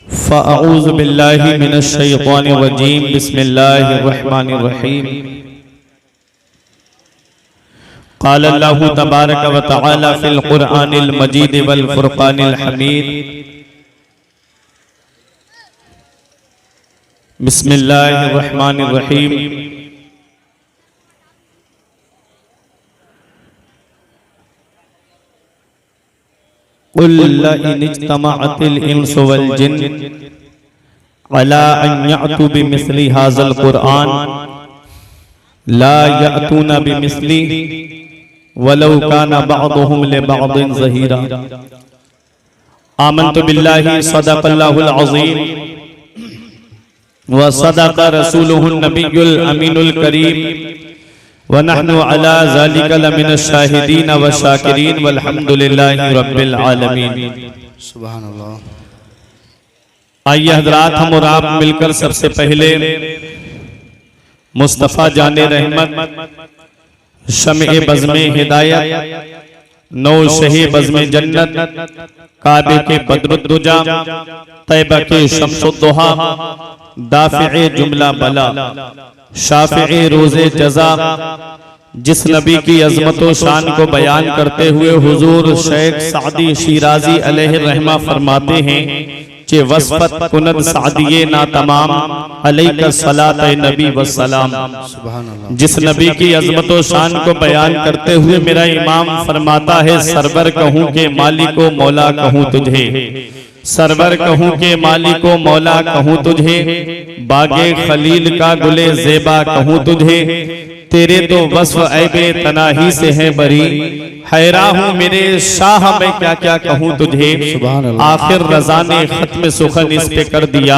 फ़अऊज़ु बिल्लाहि मिनश्शैतानिर्रजीम बिस्मिल्लाहिर्रहमानिर्रहीम। क़ाल अल्लाहु तबारक व तआला फ़िल क़ुरआनिल मजीद वल फ़ुरक़ानिल हमीद। बिस्मिल्लाहिर्रहमानिर्रहीम। क़ुल इन इज्तमअतिल इंसु वल जिन्न अला अन यअतू बिमिस्लि हाज़ल क़ुरआन ला यअतूना बिमिस्लि वलौ काना बअदुहुम लिबअदिन ज़हीरा। आमन्तु बिल्लाहि सदक़ल्लाहुल अज़ीम व सदक़ रसूलुहुन नबियुल अमीनुल करीम व नहनु अला ज़ालिका लमिनश शाहिदीन व शाकिरीन वल्हम्दुलिल्लाहि रब्बिल आलमीन। सुभान अल्लाह। आइए हज़रात, हम और आप मिलकर सबसे पहले मुस्तफ़ा जाने रहमत, शम्ए बज़्मे हिदायत, नौ शहे बज़्मे जन्नत, काबे के बद्रुद्दुजा, तैबा के शम्सुद्दुहा, दाफ़िए जुमला बला, शाफ़िए रोज़े जज़ा, जिस नबी की अज़मत व शान को बयान करते हुए हुजूर शेख सादी शिराजी अलैहि रहमा फरमाते हैं कि वस्फत कुनत सादिये ना तमाम अलैका सलात नबी व सलाम। जिस नबी की अज़मत व शान को बयान करते हुए मेरा इमाम फरमाता है, सरवर कहूँ के मालिको मौला कहूँ तुझे, सरवर कहूँ के मालिको मौला कहूँ तुझे, बागे खलील का गुले ज़ेबा कहूँ तुझे, तेरे तो वस्फ ऐबे तनाही से है बरी, हैरा हूँ मेरे शाह मैं क्या क्या कहूँ तुझे। आखिर रज़ा ने खत्म सुखन इस पे कर दिया,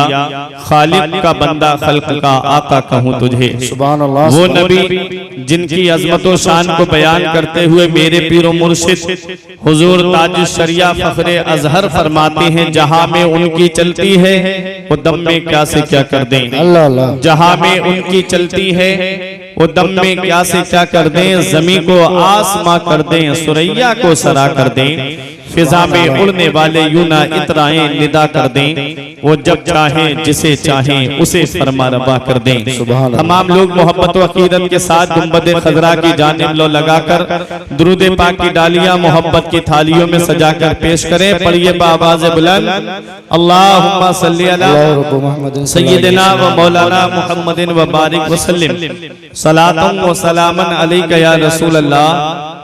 खालिक का बंदा खल्क का आका कहूँ तुझे। वो नबी जिनकी अज़मत व शान को बयान करते हुए मेरे पीरो मुर्शिद हुजूर ताज शरिया फखरे अजहर फरमाते हैं, जहाँ में उनकी चलती है वो दम में क्या से क्या कर दें, जहाँ में उनकी चलती है वो दम में क्या से क्या कर दें, ज़मी को आसमां कर दें, सुरैया को सरा कर दें, फिजा में उड़ने वाले यूना इतराएं निदा कर दें, वो जब चाहें जिसे चाहें उसे फरमा रबा कर दें। तमाम लोग मोहब्बत व अकीदत के साथ गुंबद खजरा की जानिब लो लगाकर दुरूद पाक की डालियां मोहब्बत की थालियों में सजाकर पेश करें। पढ़िए बाआवाज़ बुलंद, अल्लाहुम्मा सल्ली अला सय्यिदिना व मौलाना मुहम्मदिन व बारिक व सल्लिम सलातन व सलामन अलैका या रसूल अल्लाह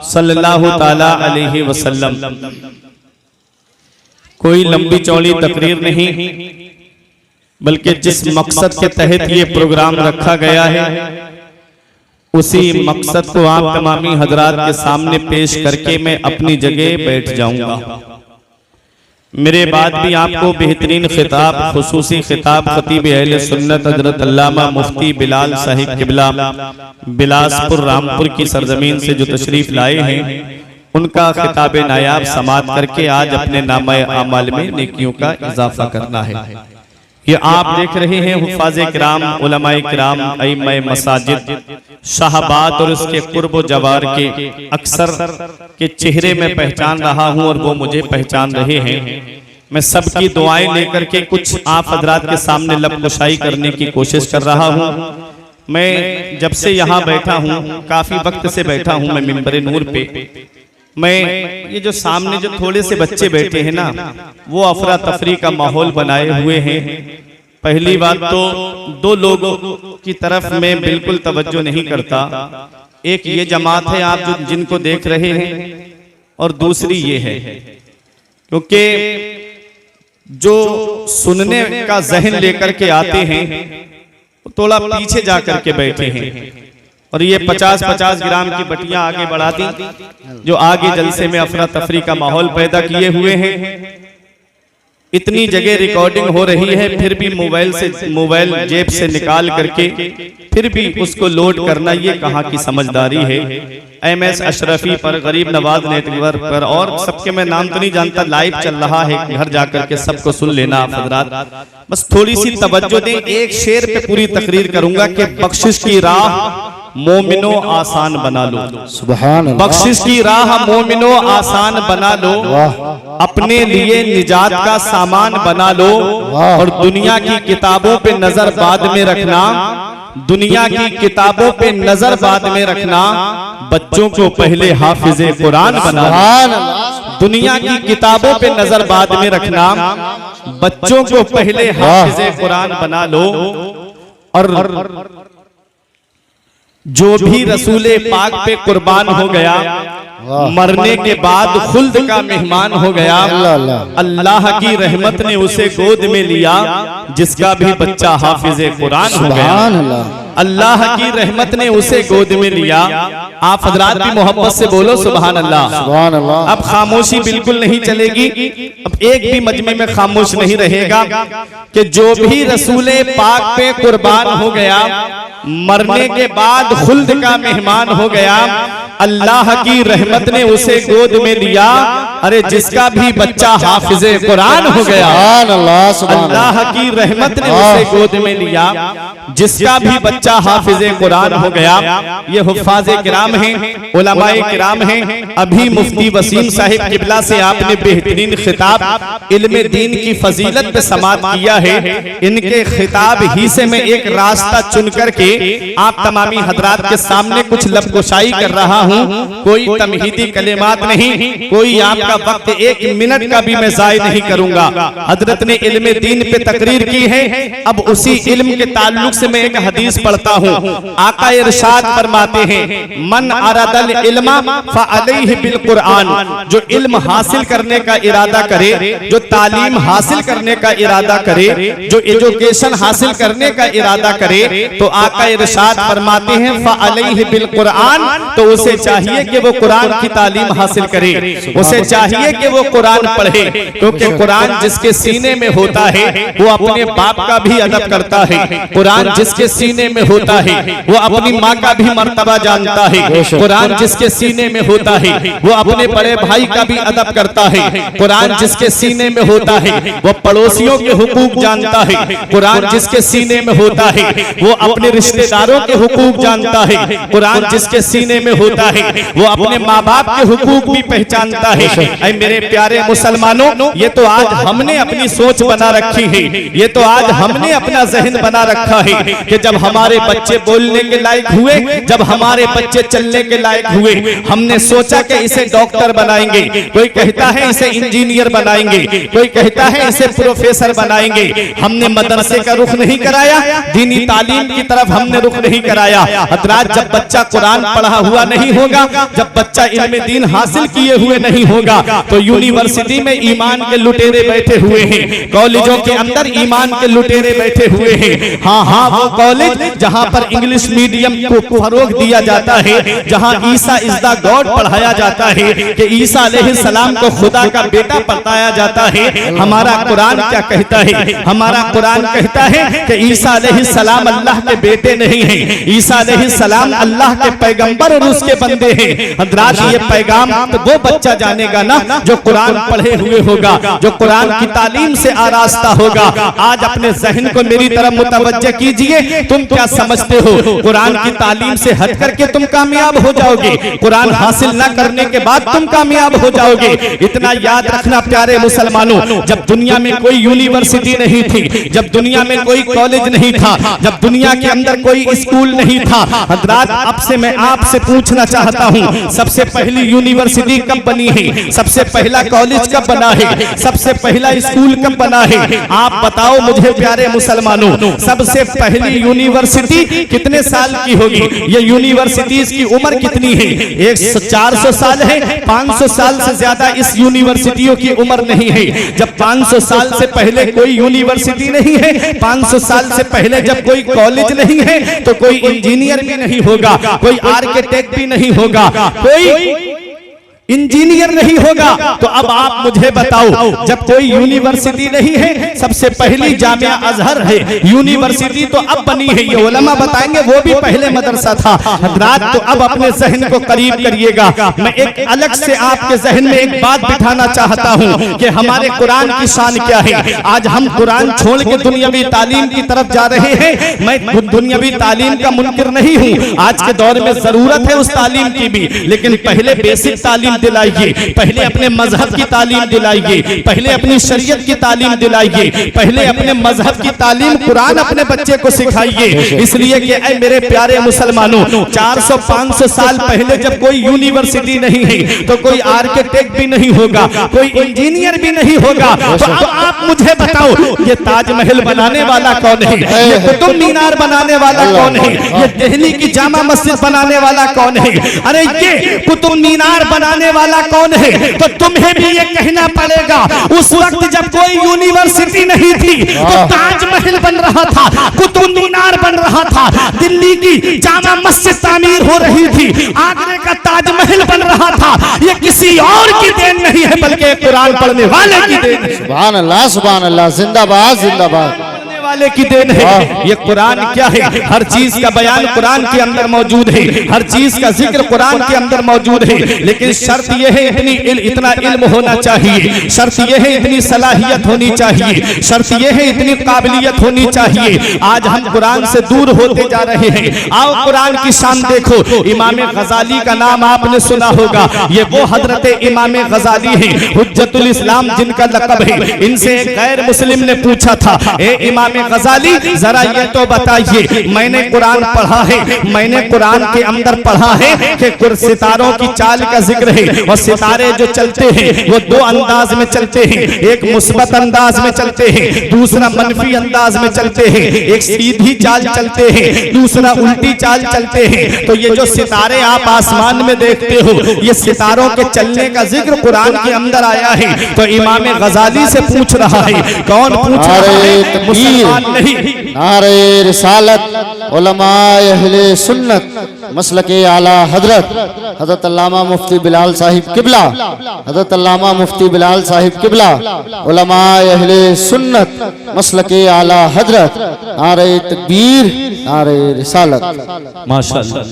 सल्लल्लाहु ताला अलैहि वसल्लम। कोई लंबी चौड़ी तकरीर नहीं, बल्कि जिस मकसद के तहत ये प्रोग्राम रखा गया है उसी मकसद को आप तमामी हजरात के सामने पेश करके मैं अपनी जगह बैठ जाऊंगा। मेरे बाद भी आपको बेहतरीन खिताब, खुसूसी खिताब खतीब अहले सुन्नत हजरत अल्लामा मुफ्ती बिलाल साहिब किबला बिलासपुर रामपुर की सरजमीन से जो तशरीफ लाए हैं, उनका खिताब नायाब समात करके आज अपने नामे आमाल में नेकियों का इजाफा करना है। ये आप देख रहे हैं हुफ़ाज़े किराम, उलमाए किराम, अइम्माए मसाजिद, शाहबाद और उसके कुर्ब जवार के अक्सर के चेहरे में पहचान रहा हूँ और वो मुझे पहचान रहे हैं। मैं सबकी दुआएं लेकर के कुछ आप हजरात के सामने लबकुशाई करने की कोशिश कर रहा हूँ। मैं जब से यहाँ बैठा हूँ, काफी वक्त से बैठा हूँ मैं मिंबर नूर पे, मैं ये जो सामने जो थोड़े से बच्चे बैठे हैं ना, वो अफरा तफरी का माहौल बनाए हुए हैं। पहली बात तो दो लोगों की तरफ मैं बिल्कुल तवज्जो नहीं करता, एक ये जमात है आप जिनको देख रहे हैं, और दूसरी ये है क्योंकि जो सुनने का जहन लेकर के आते हैं थोड़ा पीछे जाकर के बैठे हैं, और ये 50-50 ग्राम की बटियां आगे बढ़ा दी जो आगे जलसे में अफरा तफरी का माहौल पैदा किए हुए हैं। इतनी जगह रिकॉर्डिंग हो रही है, फिर भी मोबाइल जेब से निकाल करके फिर भी उसको लोड करना, ये कहाँ की समझदारी है। MS अशरफी पर, गरीब नवाज नेटवर्क पर, और सबके मैं नाम तो नहीं जानता, लाइव चल रहा है, घर जाकर के सबको सुन लेना आप हजरात। बस थोड़ी सी तवज्जो दें, एक शेर पे पूरी तकरीर करूंगा कि बख्शिश की राह मोमिनो आसान बना लो। सुभान अल्लाह। बख्शिश की राह मोमिनो आसान बना लो, अपने लिए निजात का सामान बना लो। और दुनिया की किताबों पे नजर बाद में रखना, दुनिया की किताबों पे नजर बाद में रखना, बच्चों को पहले हाफिजे कुरान बना लो। दुनिया की किताबों पे नजर बाद में रखना, बच्चों को पहले हाफिजे कुरान बना लो। और जो भी रसूले पाक पे कुर्बान हो गया, मरने के बाद खुल्द का मेहमान हो गया, अल्लाह की रहमत ने उसे गोद में लिया, जिसका भी बच्चा हाफिजे कुरान हो गया। अल्लाह की रहमत ने उसे गोद में लिया। आप हजरात भी मोहब्बत से बोलो सुभान अल्लाह। सुभान अल्लाह। अब खामोशी बिल्कुल नहीं चलेगी, अब एक भी मजमे में खामोश नहीं रहेगा कि जो भी रसूले पाक पे कुर्बान हो गया, मरने के बाद खुल्द का मेहमान हो गया, अल्लाह की रहमत ने उसे गोद में लिया। अरे जिसका भी बच्चा हाफिजे कुरान हो गया, अल्लाह की रहमत ने उसे गोद में लिया, जिसका भी बच्चा हाफिजे कुरान हो गया। ये हुफ्फाज़े किराम हैं, उलमाए किराम हैं। अभी मुफ्ती वसीम साहिब किबला से आपने बेहतरीन खिताब इल्मे दीन की फजीलत पे समात किया है। इनके खिताब ही से मैं एक रास्ता चुन करके आप तमामी हजरात के सामने कुछ लबगोशाई कर रहा हूँ। कोई तमहीदी कलेमात नहीं, कोई आपका वक्त एक मिनट का भी मैं जाय नहीं करूंगा। हजरत ने इल्मे दीन पे तकरीर की है। अब उसी इल्म के ताल्लुक से मैं एक हदीस पढ़ता हूँ। आका इरशाद फरमाते हैं, मन अरदल इल्मा फअलैहि बिल कुरान। जो इल्म हासिल करने का इरादा करे, जो तालीम हासिल करने का इरादा करे, जो एजुकेशन हासिल करने का इरादा करे, तो आका इरशाद फरमाते हैं फअलैहि बिल कुरान। तो उसे चाहिए कि वो कुरान की तालीम हासिल करे, उसे चाहिए कि वो कुरान पढ़े, क्योंकि कुरान जिसके सीने में होता है वो अपने बाप का भी अदब करता है। कुरान जिसके सीने में होता है वो अपनी माँ का भी मर्तबा जानता है। कुरान जिसके सीने में होता है वो अपने बड़े भाई का भी अदब करता है। कुरान जिसके सीने में होता है वो पड़ोसियों के हुकूक जानता है। कुरान जिसके सीने में होता है वो अपने रिश्तेदारों के हुकूक जानता है। कुरान जिसके सीने में होता है वो अपने माँ बाप के हुकूक भी पहचानता है। ऐ मेरे प्यारे मुसलमानों, ये तो आज हमने अपनी सोच बना रखी है, ये तो आज हमने अपना जहन बना रखा है कि जब हमारे बच्चे बोलने के लायक हुए, जब हमारे बच्चे चलने के लायक हुए, हमने सोचा कि इसे डॉक्टर बनाएंगे, कोई कहता है इसे इंजीनियर बनाएंगे, कोई कहता है इसे प्रोफेसर बनाएंगे। हमने मदरसे का रुख नहीं कराया, दीनी तालीम की तरफ हमने रुख नहीं कराया। हजरात, जब बच्चा कुरान पढ़ा हुआ नहीं होगा, जब बच्चा इल्मे दीन हासिल किए हुए नहीं होगा, तो यूनिवर्सिटी में ईमान के लुटेरे बैठे हुए हैं, कॉलेजों के अंदर ईमान के लुटेरे बैठे हुए हैं। हाँ हाँ, वो कॉलेज जहाँ पर इंग्लिश मीडियम को फरोग दिया जाता है, जहाँ ईसा इज द गॉड पढ़ाया जाता है कि ईसा अलैहिस्सलाम को खुदा का बेटा बताया जाता है। हमारा कुरान क्या कहता है? हमारा कुरान कहता है कि ईसा अलैहिस्सलाम अल्लाह के बेटे नहीं है, ईसा अलैहिस्सलाम अल्लाह के पैगंबर और उसके बंदे हैं। हजरात, ये पैगाम तो वो बच्चा जानेगा ना जो कुरान पढ़े हुए होगा, जो कुरान की तालीम से आरास्ता होगा। आज अपने जहन को मेरी तरफ मुतवज्जह कीजिए। तुम क्या समझते हो कुरान की तालीम से हट करके तुम कामयाब हो जाओगे? कुरान हासिल न करने के बाद तुम कामयाब हो जाओगे। इतना याद रखना प्यारे मुसलमानों, जब दुनिया में कोई यूनिवर्सिटी नहीं थी, जब दुनिया में कोई कॉलेज नहीं था, जब दुनिया के अंदर कोई स्कूल नहीं था, हजरात अब से मैं आपसे पूछना चाहता हूँ, सबसे पहली यूनिवर्सिटी कब बनी है? सबसे पहला कॉलेज कब बना है? सबसे पहला स्कूल कब बना है? आप बताओ मुझे प्यारे मुसलमानों, सबसे पहली यूनिवर्सिटी कितने साल की होगी? ये यूनिवर्सिटीज की उम्र कितनी है? 400 साल है? 500 साल से ज्यादा इस यूनिवर्सिटियों की उम्र नहीं है। जब 500 साल से पहले कोई यूनिवर्सिटी नहीं है, 500 साल से पहले जब कोई कॉलेज नहीं है, तो कोई इंजीनियर भी नहीं होगा, कोई आर्किटेक्ट भी नहीं होगा, कोई इंजीनियर नहीं होगा। तो अब आप मुझे बताओ, जब कोई यूनिवर्सिटी नहीं है, सबसे पहली जामिया अजहर है, यूनिवर्सिटी तो अब बनी है, ये उलमा बताएंगे, वो भी पहले मदरसा था। हजरात, तो अब अपने जहन को करीब करिएगा। मैं एक अलग से आपके जहन में एक बात बिठाना चाहता हूँ कि हमारे कुरान की शान क्या है। आज हम कुरान छोड़ के दुनियावी तालीम की तरफ जा रहे हैं। मैं दुनियावी तालीम का मुनकिर नहीं हूँ, आज के दौर में जरूरत है उस तालीम की भी, लेकिन पहले बेसिक तालीम दिलाइए, पहले अपने मजहब की तालीम दिलाइए, पहले अपनी शरीयत की तालीम दिलाइए, पहले अपने मजहब की तालीम कुरान अपने बच्चे को सिखाइए। इसलिए कि ऐ मेरे प्यारे मुसलमानों, 400-500 साल पहले जब कोई यूनिवर्सिटी नहीं है, तो कोई आर्किटेक्ट भी नहीं होगा, कोई इंजीनियर भी नहीं होगा। तो अब आप मुझे बताओ, ये ताजमहल बनाने वाला कौन है? ये कुतुब मीनार बनाने वाला कौन है? ये दिल्ली की जामा मस्जिद बनाने वाला कौन है? अरे ये कुतुब मीनार बनाने वाला कौन है? तो तुम्हें भी ये कहना पड़ेगा, उस वक्त जब कोई यूनिवर्सिटी नहीं थी, तो ताजमहल बन रहा था, कुतुब मीनार बन रहा था, दिल्ली की जामा मस्जिद तामीर हो रही थी, आगरे का ताजमहल बन रहा था। ये किसी और की देन नहीं है, बल्कि कुरान पढ़ने वाले की देन है। सुभान अल्लाह, सुभान अल्लाह, जिंदाबाद जिंदाबाद वाले की देन है। ये कुरान क्या है? हर चीज का बयान कुरान के अंदर मौजूद है, हर चीज का जिक्र कुरान के अंदर मौजूद है, लेकिन शर्त यह है इतना इल्म होना चाहिए, शर्त यह है इतनी सलाहियत होनी चाहिए, शर्त यह है इतनी काबिलियत होनी चाहिए। आज हम कुरान से दूर होते जा रहे हैं। आओ कुरान की शान देखो। इमाम गजाली का नाम आपने सुना होगा, ये वो हजरत इमाम गजाली है, हुज्जतुल इस्लाम जिनका लक़ब है। इनसे एक गैर मुस्लिम ने पूछा था, ए इमाम गजाली, जरा ये तो बताइए, मैंने कुरान पढ़ा है, मैंने कुरान के अंदर पढ़ा है कि सितारों की चाल का जिक्र है, और सितारे जो चलते हैं वो दो अंदाज में चलते हैं, एक मुस्बत अंदाज में चलते हैं, दूसरा मनफी अंदाज में चलते हैं, एक सीधी चाल चलते हैं, दूसरा उल्टी चाल चलते हैं। तो ये जो सितारे आप आसमान में देखते हो, ये सितारों के चलने का जिक्र कुरान के अंदर आया है। तो इमाम गजाली से पूछ रहा है, कौन पूछ रहा है? मुसलमान नहीं। नारे रिसालत उलमाए अहले सुन्नत मसलके आला हजरत अल्लामा मुफ्ती बिलाल साहिब किबला, हजरत अल्लामा मुफ्ती बिलाल साहिब किबला, उलमाए अहले सुन्नत मसलके आला हजरत, नारे तकबीर, नारे रिसालत। माशाअल्लाह।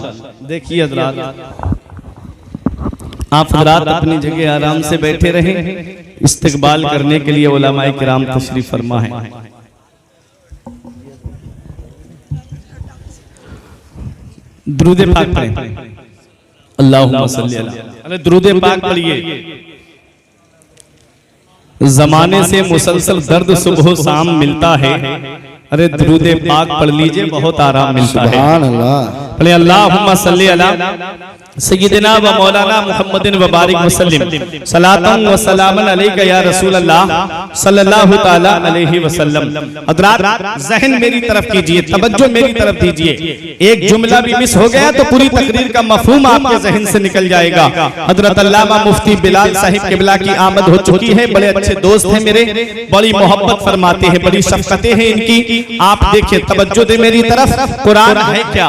देखिए हजरात, आप हजरात अपनी जगह आराम से बैठे रहें, इस्तकबाल करने के लिए उलमाए किराम तशरीफ फरमा है। दुरूद पाक पढ़ें, अल्लाहुम्मा सल्ली अला। अरे दुरूद पाक पढ़िए। जमाने से मुसलसल दर्द सुबह शाम मिलता है, अरे दुरूद पाक पढ़ लीजिए, बहुत आराम मिलता है। सुभान अल्लाह। पढ़े अल्लाहुम्मा सल्ली अला सय्यिदना व मौलाना मुहम्मदिन व बारिक वसल्लिम सलातन व सलामन अलैका या रसूल अल्लाह सल्लल्लाहु तआला अलैहि वसल्लम। हजरात ज़हन मेरी तरफ कीजिए, तवज्जो मेरी तरफ दीजिए। एक जुमला भी मिस हो गया तो पूरी तकरीर का मफहूम आपके ज़हन से निकल जाएगा। हजरत अल्लामा मुफ्ती बिलाल साहिब किबला की आमद हो चुकी है। बड़े अच्छे दोस्त हैं मेरे, बड़ी मोहब्बत फरमाते हैं, बड़ी शफ़क़तें हैं इनकी। आप देखिए, तवज्जो दे मेरी तरफ। कुरान है क्या?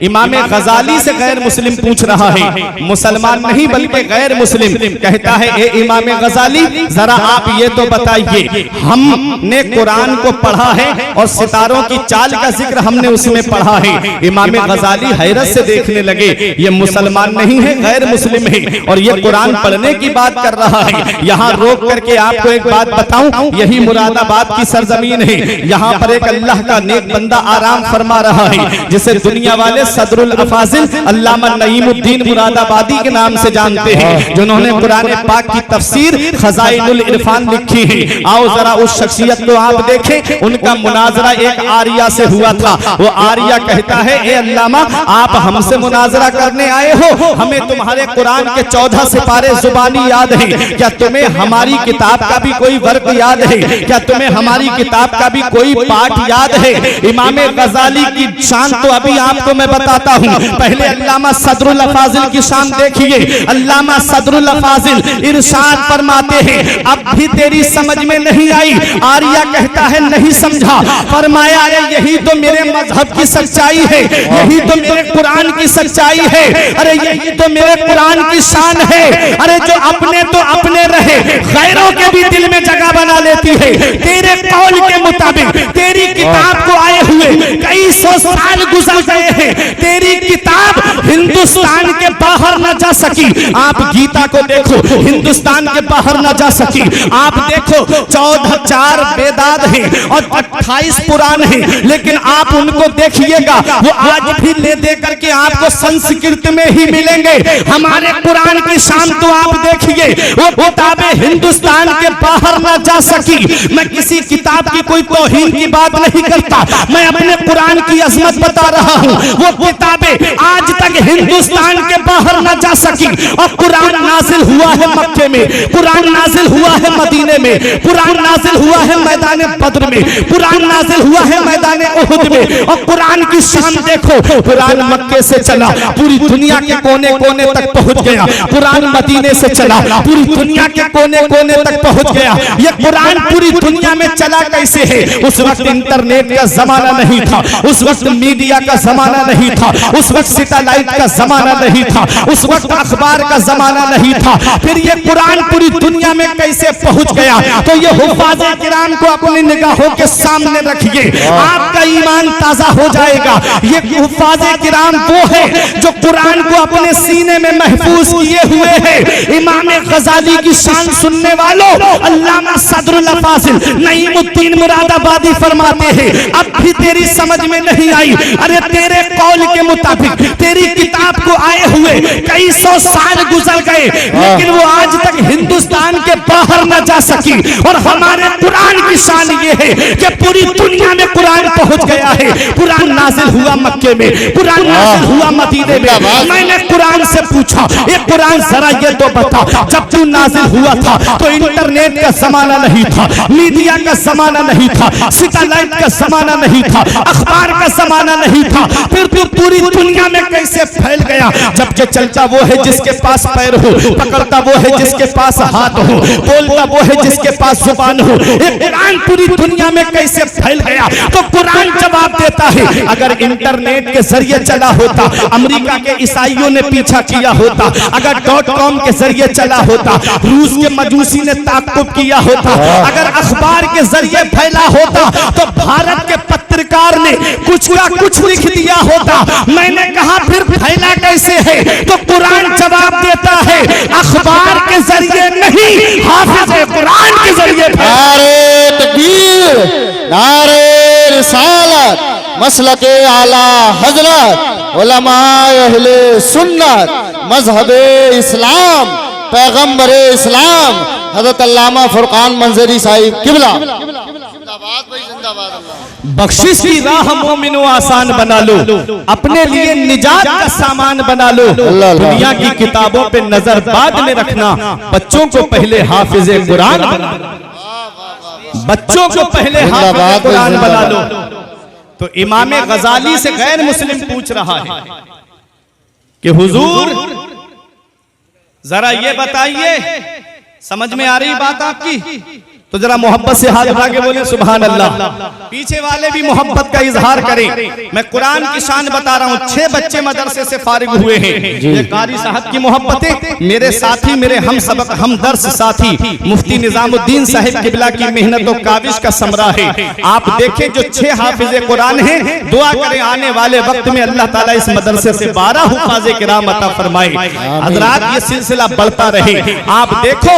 इमाम गजाली से गैर मुस्लिम पूछ रहा है, मुसलमान नहीं बल्कि गैर मुस्लिम। कहता है, ए इमाम गजाली, जरा आप ये तो बताइए, हमने कुरान को पढ़ा है और सितारों की चाल का जिक्र हमने उसमें पढ़ा है। इमाम गजाली हैरत से देखने लगे, ये मुसलमान नहीं है, गैर मुस्लिम है, और ये कुरान पढ़ने की बात कर रहा है। यहाँ रोक करके आपको एक बात बताऊं, यही मुरादाबाद की सरजमीन है। यहाँ पर एक अल्लाह का नेक बंदा आराम फरमा रहा है, जिसे दुनिया वाले सदरुल अफाजिल अल्लामा नईमुद्दीन मुरादाबादी के नाम से जानते हैं, जिन्होंने कुरान पाक की तफसीर खजाइनुल इरफान लिखी है। आओ जरा उस शख्सियत को आप देखें। उनका मुनाजरा एक आर्या से हुआ था। वो आर्या कहता है, ए अल्लामा, आप हमसे मुनाजरा करने आए हो, हमें तुम्हारे कुरान के 14 सिपारे जुबानी याद है, क्या तुम्हें हमारी किताब का भी कोई वर्क याद है? क्या तुम्हें हमारी किताब का भी कोई पाठ याद है? इमाम गजाली की शान तो अभी आपको मैं बता बताता हूँ। पहले अल्लामा सदरुल अफाजिल की शान देखिए। अल्लामा सदरुल अफाजिल इरशाद फरमाते हैं, अब भी तेरी समझ में नहीं आई। आर्या कहता है नहीं समझा। फरमाया अरे यही तो मेरे मजहब की सच्चाई है, यही तो मेरे कुरान की सच्चाई है, अरे यही तो मेरे कुरान की शान है। अरे जो अपने तो अपने रहे, गैरों के भी दिल में जगह बना लेती है। तेरे कौल के मुताबिक तेरी किताब को आए हुए कई सौ साल गुजर गए हैं, तेरी किताब हिंदुस्तान के बाहर न जा सकी। आप गीता को देखो, हिंदुस्तान के बाहर न जा सकी। आप देखो 14 वेदात हैं और 28 पुराण हैं, लेकिन आप उनको देखिएगा वो आज भी ले दे करके आपको संस्कृत में ही मिलेंगे। हमारे कुरान की शान तो आप देखिए, वो किताबें हिंदुस्तान के बाहर न जा सकी। मैं किसी किताब की कोई तौहीन की बात नहीं करता, मैं अपने कुरान की अजमत बता रहा हूँ। वो किताबें आज तक हिंदुस्तान के बाहर न जा सकी। और कुरान नाजिल हुआ है मक्के में, कुरान नाजिल हुआ है मदीने में, कुरान नाजिल हुआ है मैदान बद्र में, कुरान नाजिल हुआ है मैदान उहुद में। और कुरान की शान देखो, कुरान मक्के से चला पूरी दुनिया के कोने कोने तक पहुंच गया। कुरान मदीने से चला पूरी दुनिया के कोने कोने तक पहुंच गया। ये कुरान पूरी दुनिया में चला कैसे है? उस वक्त इंटरनेट का जमाना नहीं था, उस वक्त मीडिया का जमाना नहीं था, उस वक्त सैटेलाइट का जमाना नहीं था, उस वक्त अखबार का जमाना नहीं था। फिर ये कुरान पूरी दुनिया में कैसे पहुंच गया? तो ये हुफ्फाज़े किराम को अपनी निगाहों के सामने रखिए, आपका ईमान ताजा हो जाएगा। ये हुफ्फाज़े किराम वो है जो कुरान को अपने सीने में महफूज किए हुए हैं। इमाम गजाली की शान सुनने वालों, अल्लामा सदरुल अफाजिल नईमुद्दीन मुरादाबादी फरमाते हैं, अब भी तेरी समझ में नहीं आई। अरे तेरे कौल के मुताबिक तेरी किताब को आए हुए कई सौ साल गुजर गए, लेकिन वो आज तक हिंदुस्तान के बाहर न जा सकी। और हमारे कुरान की शान ये है कि पूरी दुनिया में कुरान पहुंच गया है। कुरान नाजिल हुआ मक्के में, कुरान नाजिल हुआ मदीने में। मैंने कुरान से पूछा, ये कुरान जरा ये तो बता, जब तू नाजिल हुआ था तो इंटरनेट का जमाना नहीं था, मीडिया का जमाना नहीं था, सैटेलाइट का जमाना नहीं था, अखबार का जमाना नहीं था, फिर तू पूरी दुनिया में कैसे फैल गया? जबकि चलता वो है जिसके पास पैर हो, पकड़ता वो है जिसके पास हाथ हो, बोलता वो है जिसके पास जुबान हो। ये कुरान पूरी दुनिया में कैसे फैल गया? तो कुरान जवाब देता है, अगर इंटरनेट के जरिए चला होता, अमेरिका के ईसाइयों ने पीछा किया होता, अगर .com के जरिए चला होता, रूस के मजूसी ने ताक़ुब किया होता, अगर अखबार के जरिए फैला होता, तो भारत के पत्रकार ने कुछ का कुछ लिख दिया होता। मैंने कहा फिर फैला कैसे है? तो कुरान जवाब देता है, अखबार के जरिए नहीं, हाफिज़ कुरान के जरिए। नारे तकबीर, नारे रिसालत, मसलके आला हजरत, उलमाए अहले सुन्नत, मजहबे इस्लाम, पैगंबरे इस्लाम हज़रत अल्लामा फुरकान मंजरी साहिब किबला। बख्शिश की राह मोमिनो आसान बना लो, अपने लिए निजात का सामान बना लो। दुनिया की किताबों पे नजर बाद में रखना, बच्चों को पहले हाफिज़े कुरान बना लो, बच्चों को पहले हाफिज़े कुरान बना लो। तो इमाम गजाली से गैर मुस्लिम पूछ रहा है कि हुजूर जरा ये बताइए, समझ में आ रही बात आपकी? तो जरा मोहब्बत से हाथ उठा के बोले सुभान अल्लाह। पीछे वाले भी मोहब्बत का इजहार करें। मैं कुरान की शान बता रहा हूँ। 6 बच्चे मदरसे से फारिग हुए हैं। ये कारी साहब की मोहब्बतें, मेरे साथी, मेरे हम सबक हम दर्स साथी मुफ्ती निजामुद्दीन साहिब किबला की मेहनत और काविश का समरा है। आप देखें जो 6 हाफिज़े कुरान हैं, दुआ करें आने वाले वक्त में अल्लाह ताला इस मदरसे से 12 हुफ़ाज़े किराम अता फरमाए। हज़रात ये सिलसिला बढ़ता रहे। आप देखो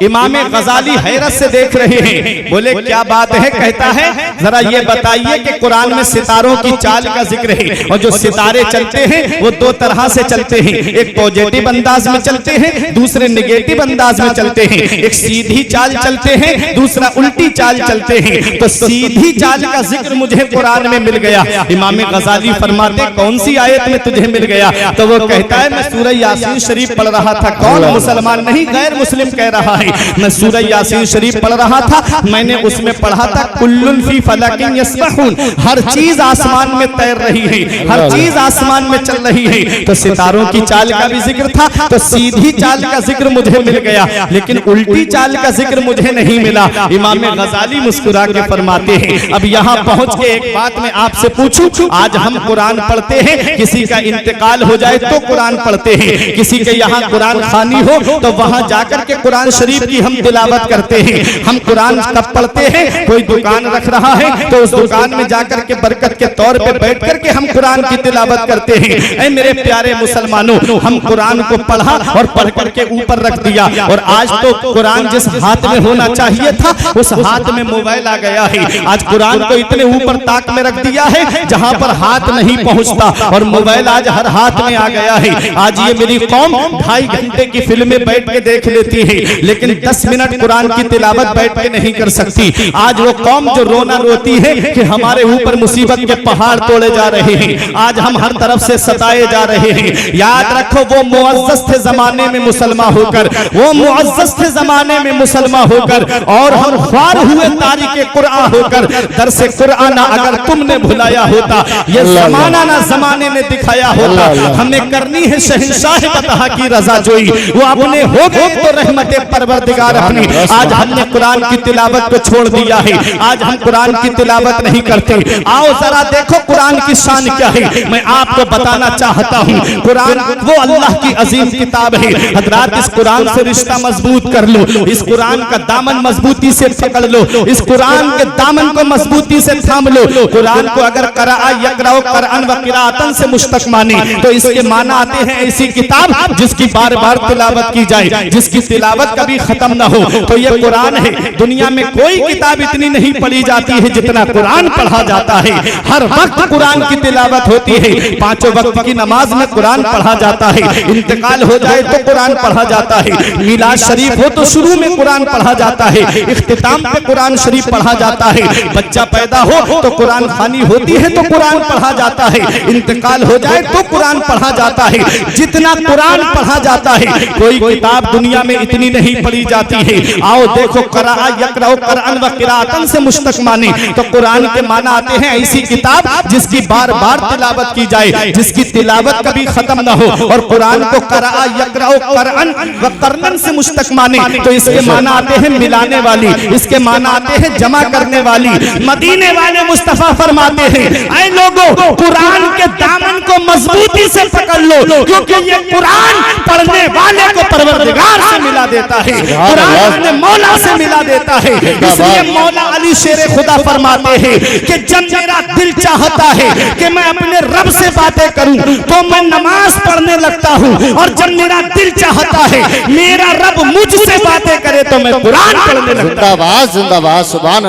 इमाम गजाली हैरत से देख रहे हैं। बोले क्या बात है? कहता है जरा ये बताइए कि कुरान में सितारों की चाल का जिक्र है, और जो सितारे चलते हैं वो 2 तरह से चलते हैं। एक पॉजिटिव अंदाज में चलते हैं, दूसरे नेगेटिव अंदाज में चलते हैं। एक सीधी चाल चलते हैं, दूसरा उल्टी चाल चलते हैं। तो सीधी चाल का जिक्र मुझे कुरान में मिल गया। इमाम गजाली फरमाते कौन सी आयत में तुझे मिल गया? तो वो कहता है मैं सूरह यासीन शरीफ पढ़ रहा था। कौन? मुसलमान नहीं, गैर मुस्लिम कह रहा है। मैं सूरह यासीन शरीफ पढ़ रहा था, मैंने उसमें पढ़ा था कुल्लुन फी फलकिन यस्बहून, हर चीज आसमान में तैर रही है, हर चीज आसमान में चल रही है। तो सितारों की चाल का भी जिक्र था, तो सीधी चाल का जिक्र मुझे मिल गया, लेकिन उल्टी चाल का जिक्र मुझे नहीं मिला। इमाम गजाली मुस्कुरा के फरमाते हैं, अब यहाँ पहुंच के एक बात मैं आपसे पूछूं, आज हम कुरान पढ़ते हैं, किसी का इंतकाल हो जाए तो कुरान पढ़ते हैं, किसी के यहाँ कुरान खानी हो तो वहां जाकर के कुरान शरीफ की हम तिलावत करते हैं। हम कुरान कब पढ़ते हैं, कोई दुकान रख रहा है तो उस दुकान में जाकर के बरकत के तौर पे बैठ करके हम कुरान की तिलावत करते हैं। ऐ मेरे प्यारे मुसलमानों, हम कुरान को पढ़ा और पढ़ करके ऊपर रख दिया, और आज तो कुरान जिस हाथ में होना चाहिए था उस हाथ में मोबाइल आ गया है। आज कुरान को इतने ऊपर ताक में रख दिया है जहां पर हाथ नहीं पहुंचता, और मोबाइल आज हर हाथ में आ गया है। आज ये मेरी कौम 2.5 घंटे की फिल्में बैठ के देख लेती है, लेकिन 10 मिनट कुरान की तिलावत बैठ के नहीं कर सकती। आज वो कौम जो रोना रोती है कि हमारे ऊपर मुसीबत के पहाड़ तोड़े जा रहे हैं, आज हम हर तरफ से सताए जा रहे हैं। याद रखो, वो मुअज़्ज़ज़ थे जमाने में मुसलमान होकर, वो मुअज़्ज़ज़ थे जमाने में मुसलमान होकर, और हम ख्वार हुए तारीके कुरान होकर। दरसे कुरान अगर तुमने भुलाया होता, ये जमाना ना जमाने ने दिखाया होता। हमें करनी है शहंशाह बतहा की रजा जोई, वो अपने हो गए तो रहमत परवरदिगार अपनी। आज हमने कुरान की तिलावत को छोड़ दिया है, आज हम कुरान की तिलावत नहीं करते। आओ जरा देखो कुरान की शान क्या है, मैं आपको बताना चाहता हूँ। कुरान वो अल्लाह की अजीम किताब है। हजरात, इस कुरान से रिश्ता मजबूत कर लो, इस कुरान का दामन मजबूती से पकड़ लो, इस कुरान के दामन को मजबूती से थाम लो। कुरान को अगर कराआ यकराओ कुरान व किराअतन से मुश्तक माने तो इसके माना आते हैं ऐसी किताब जिसकी बार बार तिलावत की जाए, जिसकी तिलावत कभी खत्म ना हो। तो ये कुरान है। दुनिया में कोई किताब इतनी नहीं पढ़ी जाती है जितना कुरान पढ़ा जाता है। हर वक्त कुरान की तिलावत होती है, 5 वक्त की नमाज में कुरान पढ़ा जाता है, इंतकाल हो जाए तो कुरान पढ़ा जाता है, मिलाद शरीफ हो तो शुरू में कुरान पढ़ा जाता है, इख्तिताम पे कुरान शरीफ पढ़ा जाता है, बच्चा पैदा हो तो कुरान खानी होती है तो कुरान पढ़ा जाता है, इंतकाल हो जाए तो कुरान पढ़ा जाता है। जितना कुरान पढ़ा जाता है कोई किताब दुनिया में इतनी नहीं पढ़ी जाती है। आओ देखो, कराआ यकराओ कुरान व किराअतन से मुश्तक माने तो कुरान के माना आते हैं ऐसी किताब जिसकी बार बार तिलावत की जाए, जिसकी तिलावत कभी खत्म ना हो। और कुरान को कराआ यकराओ कुरान व करनन से मुश्तक माने तो इसके माना आते हैं मिलाने वाली, इसके माना आते हैं जमा करने वाली। मदीने वाले मुस्तफा फरमाते हैं, ऐ लोगों, कुरान के दामन को मजबूती से पकड़ लो, क्योंकि ये कुरान पढ़ने वाले को परवरदिगार से मिला देता है, कुरान ने मौला से मिला देता है। इसलिए मौला अली शेर खुदा फरमाते हैं कि जब मेरा दिल चाहता है कि मैं अपने रब से बातें करूं तो मैं नमाज पढ़ने लगता हूं, और जब मेरा दिल चाहता है मेरा रब मुझसे बातें करे तो मैं कुरान पढ़ने लगता हूं। जिंदाबाद जिंदाबाद, सुभान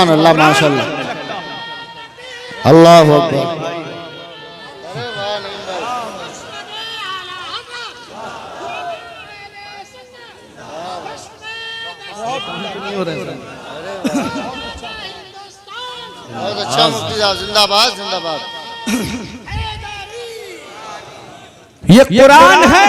अल्लाह माशाअल्लाह, अल्लाहु अकबर। बहुत अच्छा मुफ्ती साहब, जिंदाबाद जिंदाबाद। ये कुरान है।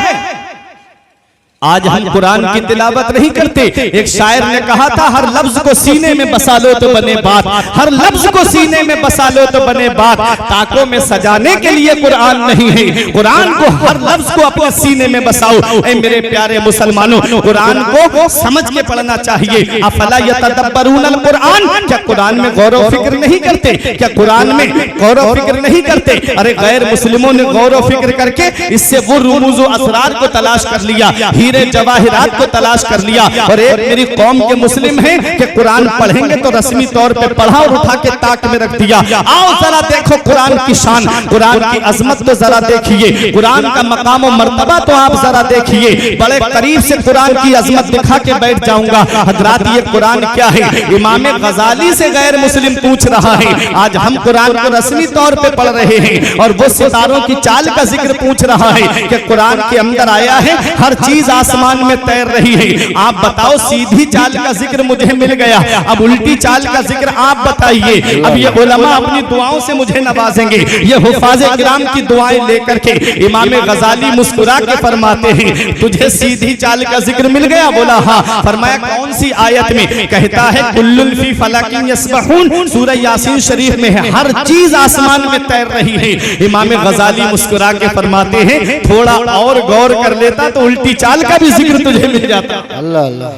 आज हम कुरान की तिलावत नहीं करते। एक शायर ने कहा था, हर लफ्ज को सीने में बसा लो तो बने बात, हर लफ्ज को सीने में बसा लो तो बने बात। ताकों में सजाने के लिए कुरान नहीं है, कुरान को हर लफ्ज को अपने सीने में बसाओ। ऐ मेरे प्यारे मुसलमानों, कुरान को समझ के पढ़ना चाहिए। अफला यतदब्बरूनल कुरान, क्या कुरान में गौर व फिक्र नहीं करते? क्या कुरान में गौर व फिक्र नहीं करते? अरे गैर मुस्लिमों ने गौर व फिक्र करके इससे वो रुमूज़ व असरार को तलाश कर लिया, हीरे जवाहिरात को तलाश कर लिया। और एक मेरी कौम के मुस्लिम हैं कि कुरान पढ़ेंगे तो रस्मी तौर पे पढ़ा और उठा के ताक में रख दिया। आओ जरा देखो कुरान की शान, कुरान की अजमत तो जरा देखिए, कुरान का मकाम और मर्तबा तो आप जरा देखिए। बड़े करीब से कुरान की अजमत दिखा के बैठ जाऊंगा। हजरात, ये कुरान क्या है? इमाम गजाली से गैर मुस्लिम पूछ रहा है। आज हम कुरान को रस्मी तौर पे पढ़ रहे हैं और वो सितारों की चाल का जिक्र पूछ रहा है कि कुरान के अंदर आया है हर चीज आसमान में तैर रही है। आप बताओ, सीधी चाल का जिक्र मुझे मिल गया, अब उल्टी चाल का जिक्र आप बताइए। अब ये उलमा अपनी दुआओं से मुझे नवाजेंगे। ये हुफाज़े किराम की दुआएं लेकर के इमाम गजाली मुस्कुरा के फरमाते हैं, तुझे सीधी चाल का जिक्र मिल गया? बोला हाँ। फरमाया कौन सी आयत में? कहता है कुल्लुन फी फलकिन यस्बहून, सूरह यासीन शरीफ में है, हर चीज आसमान में तैर रही है। इमाम गजाली मुस्कुरा के फरमाते हैं, थोड़ा और गौर कर लेता तो उल्टी चाल का भी जिक्र तुझे मिल जाता। अल्लाह अल्लाह,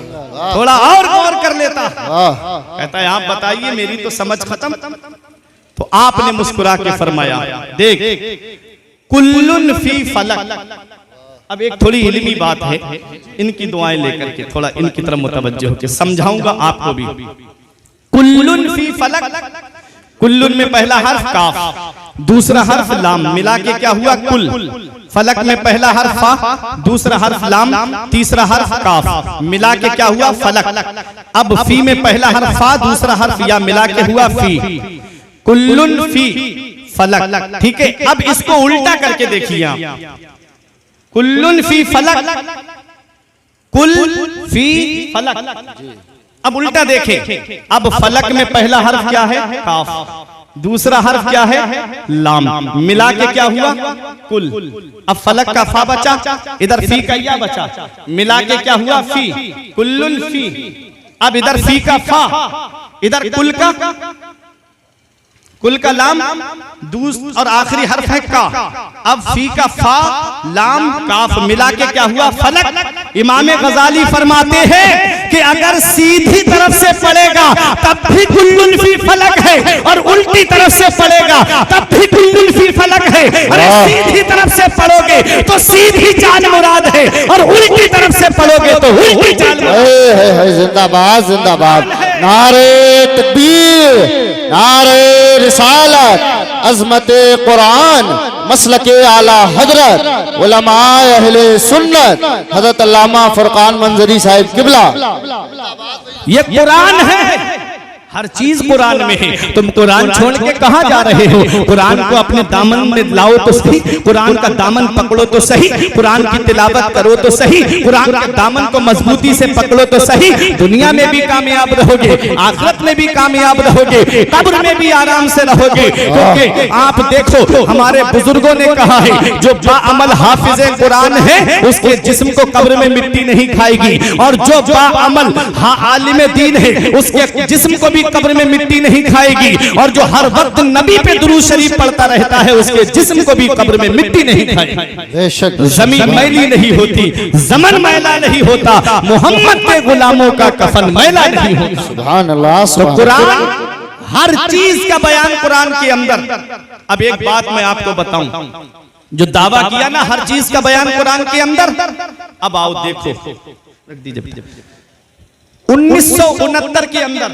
थोड़ा और गौर कर लेता। कहता है आप बताइए, मेरी तो समझ खत्म। तो आपने मुस्कुरा के फरमाया, देख कुल्लुन फी फलक। अब एक थोड़ी इल्मी बात है, इनकी दुआएं लेकर के थोड़ा इनकी तरफ मुतवज्जो होकर समझाऊंगा आपको भी। कुल्लुन फी फलक, कुल्लुन में पहला हर्फ काफ, दूसरा हर्फ लाम, मिला के क्या हुआ? कुल। फलक में पहला हर्फ फा, दूसरा हर्फ लाम, तीसरा हर्फ काफ, मिला के क्या हुआ? फलक। अब फी में पहला हर्फ फा, दूसरा हर्फ या, मिला के हुआ फी। कुल्लुन फी फलक, ठीक है। अब इसको उल्टा करके देखिए आप, कुल्लुन फी फलक, कुल फी फलक। अब उल्टा देखें, अब फलक में पहला हर्फ क्या है? काफ, दूसरा हर्फ क्या है? लाम, मिला के क्या हुआ? कुल। अब फलक का फा बचा, इधर फी का या बचा, मिला के क्या हुआ? फी। कुल्लुन फी। अब इधर फी का फा, इधर कुल का लाम, और आखिरी हर्फ है का। अब फी का फा, लाम, काफ, मिला के क्या हुआ? फलक। इमाम गजाली फरमाते हैं कि अगर सीधी तरफ से पढ़ेगा तब भी कुल्लुन फी फलक है, और उल्टी तरफ से पढ़ेगा तब भी कुल्लुन फी फलक है। अरे सीधी तरफ से पढ़ोगे तो सीधी चाल मुराद है, और उल्टी तरफ से पढ़ोगे तो उल्टी चाल। जिंदाबाद जिंदाबाद, नारे तकबीर, नारे रिसालत, अज़मते कुरान, मसलके आला हजरत, उलमाए अहले सुन्नत, हजरत अल्लामा फुरकान मंजरी साहिब किबला। ये कुरान है, हर चीज कुरान में है। तुम कुरान छोड़ के कहां जा रहे हो? कुरान को अपने दामन में लाओ तो सही, कुरान का दामन पकड़ो तो सही, कुरान की तिलावत करो तो सही, कुरान के दामन को मजबूती से पकड़ो तो सही। दुनिया में भी कामयाब रहोगे, आखिरत में भी कामयाब रहोगे, कब्र में भी आराम से रहोगे। क्योंकि आप देखो, हमारे बुजुर्गों ने कहा है, जो बाअमल हाफिज़े कुरान है उसके जिस्म को कब्र में मिट्टी नहीं खाएगी, और जो बाअमल आलिम दीन है उसके जिस्म को भी कब्र में मिट्टी नहीं खाएगी, और जो हर वक्त नबी पे दुरूद शरीफ पढ़ता रहता है उसके जिस्म को भी कब्र में मिट्टी नहीं खाएगी। जमीन मैली नहीं होती, ज़मन मैला नहीं होता, मोहम्मद के गुलामों का कफन मैला नहीं होता। सुभान अल्लाह। तो कुरान, हर चीज का बयान कुरान के अंदर। अब एक बात मैं आपको बताऊं, जो दावा किया ना हर चीज का बयान कुरान के अंदर, अब आओ देखो, रख दीजिए। 1969 के अंदर,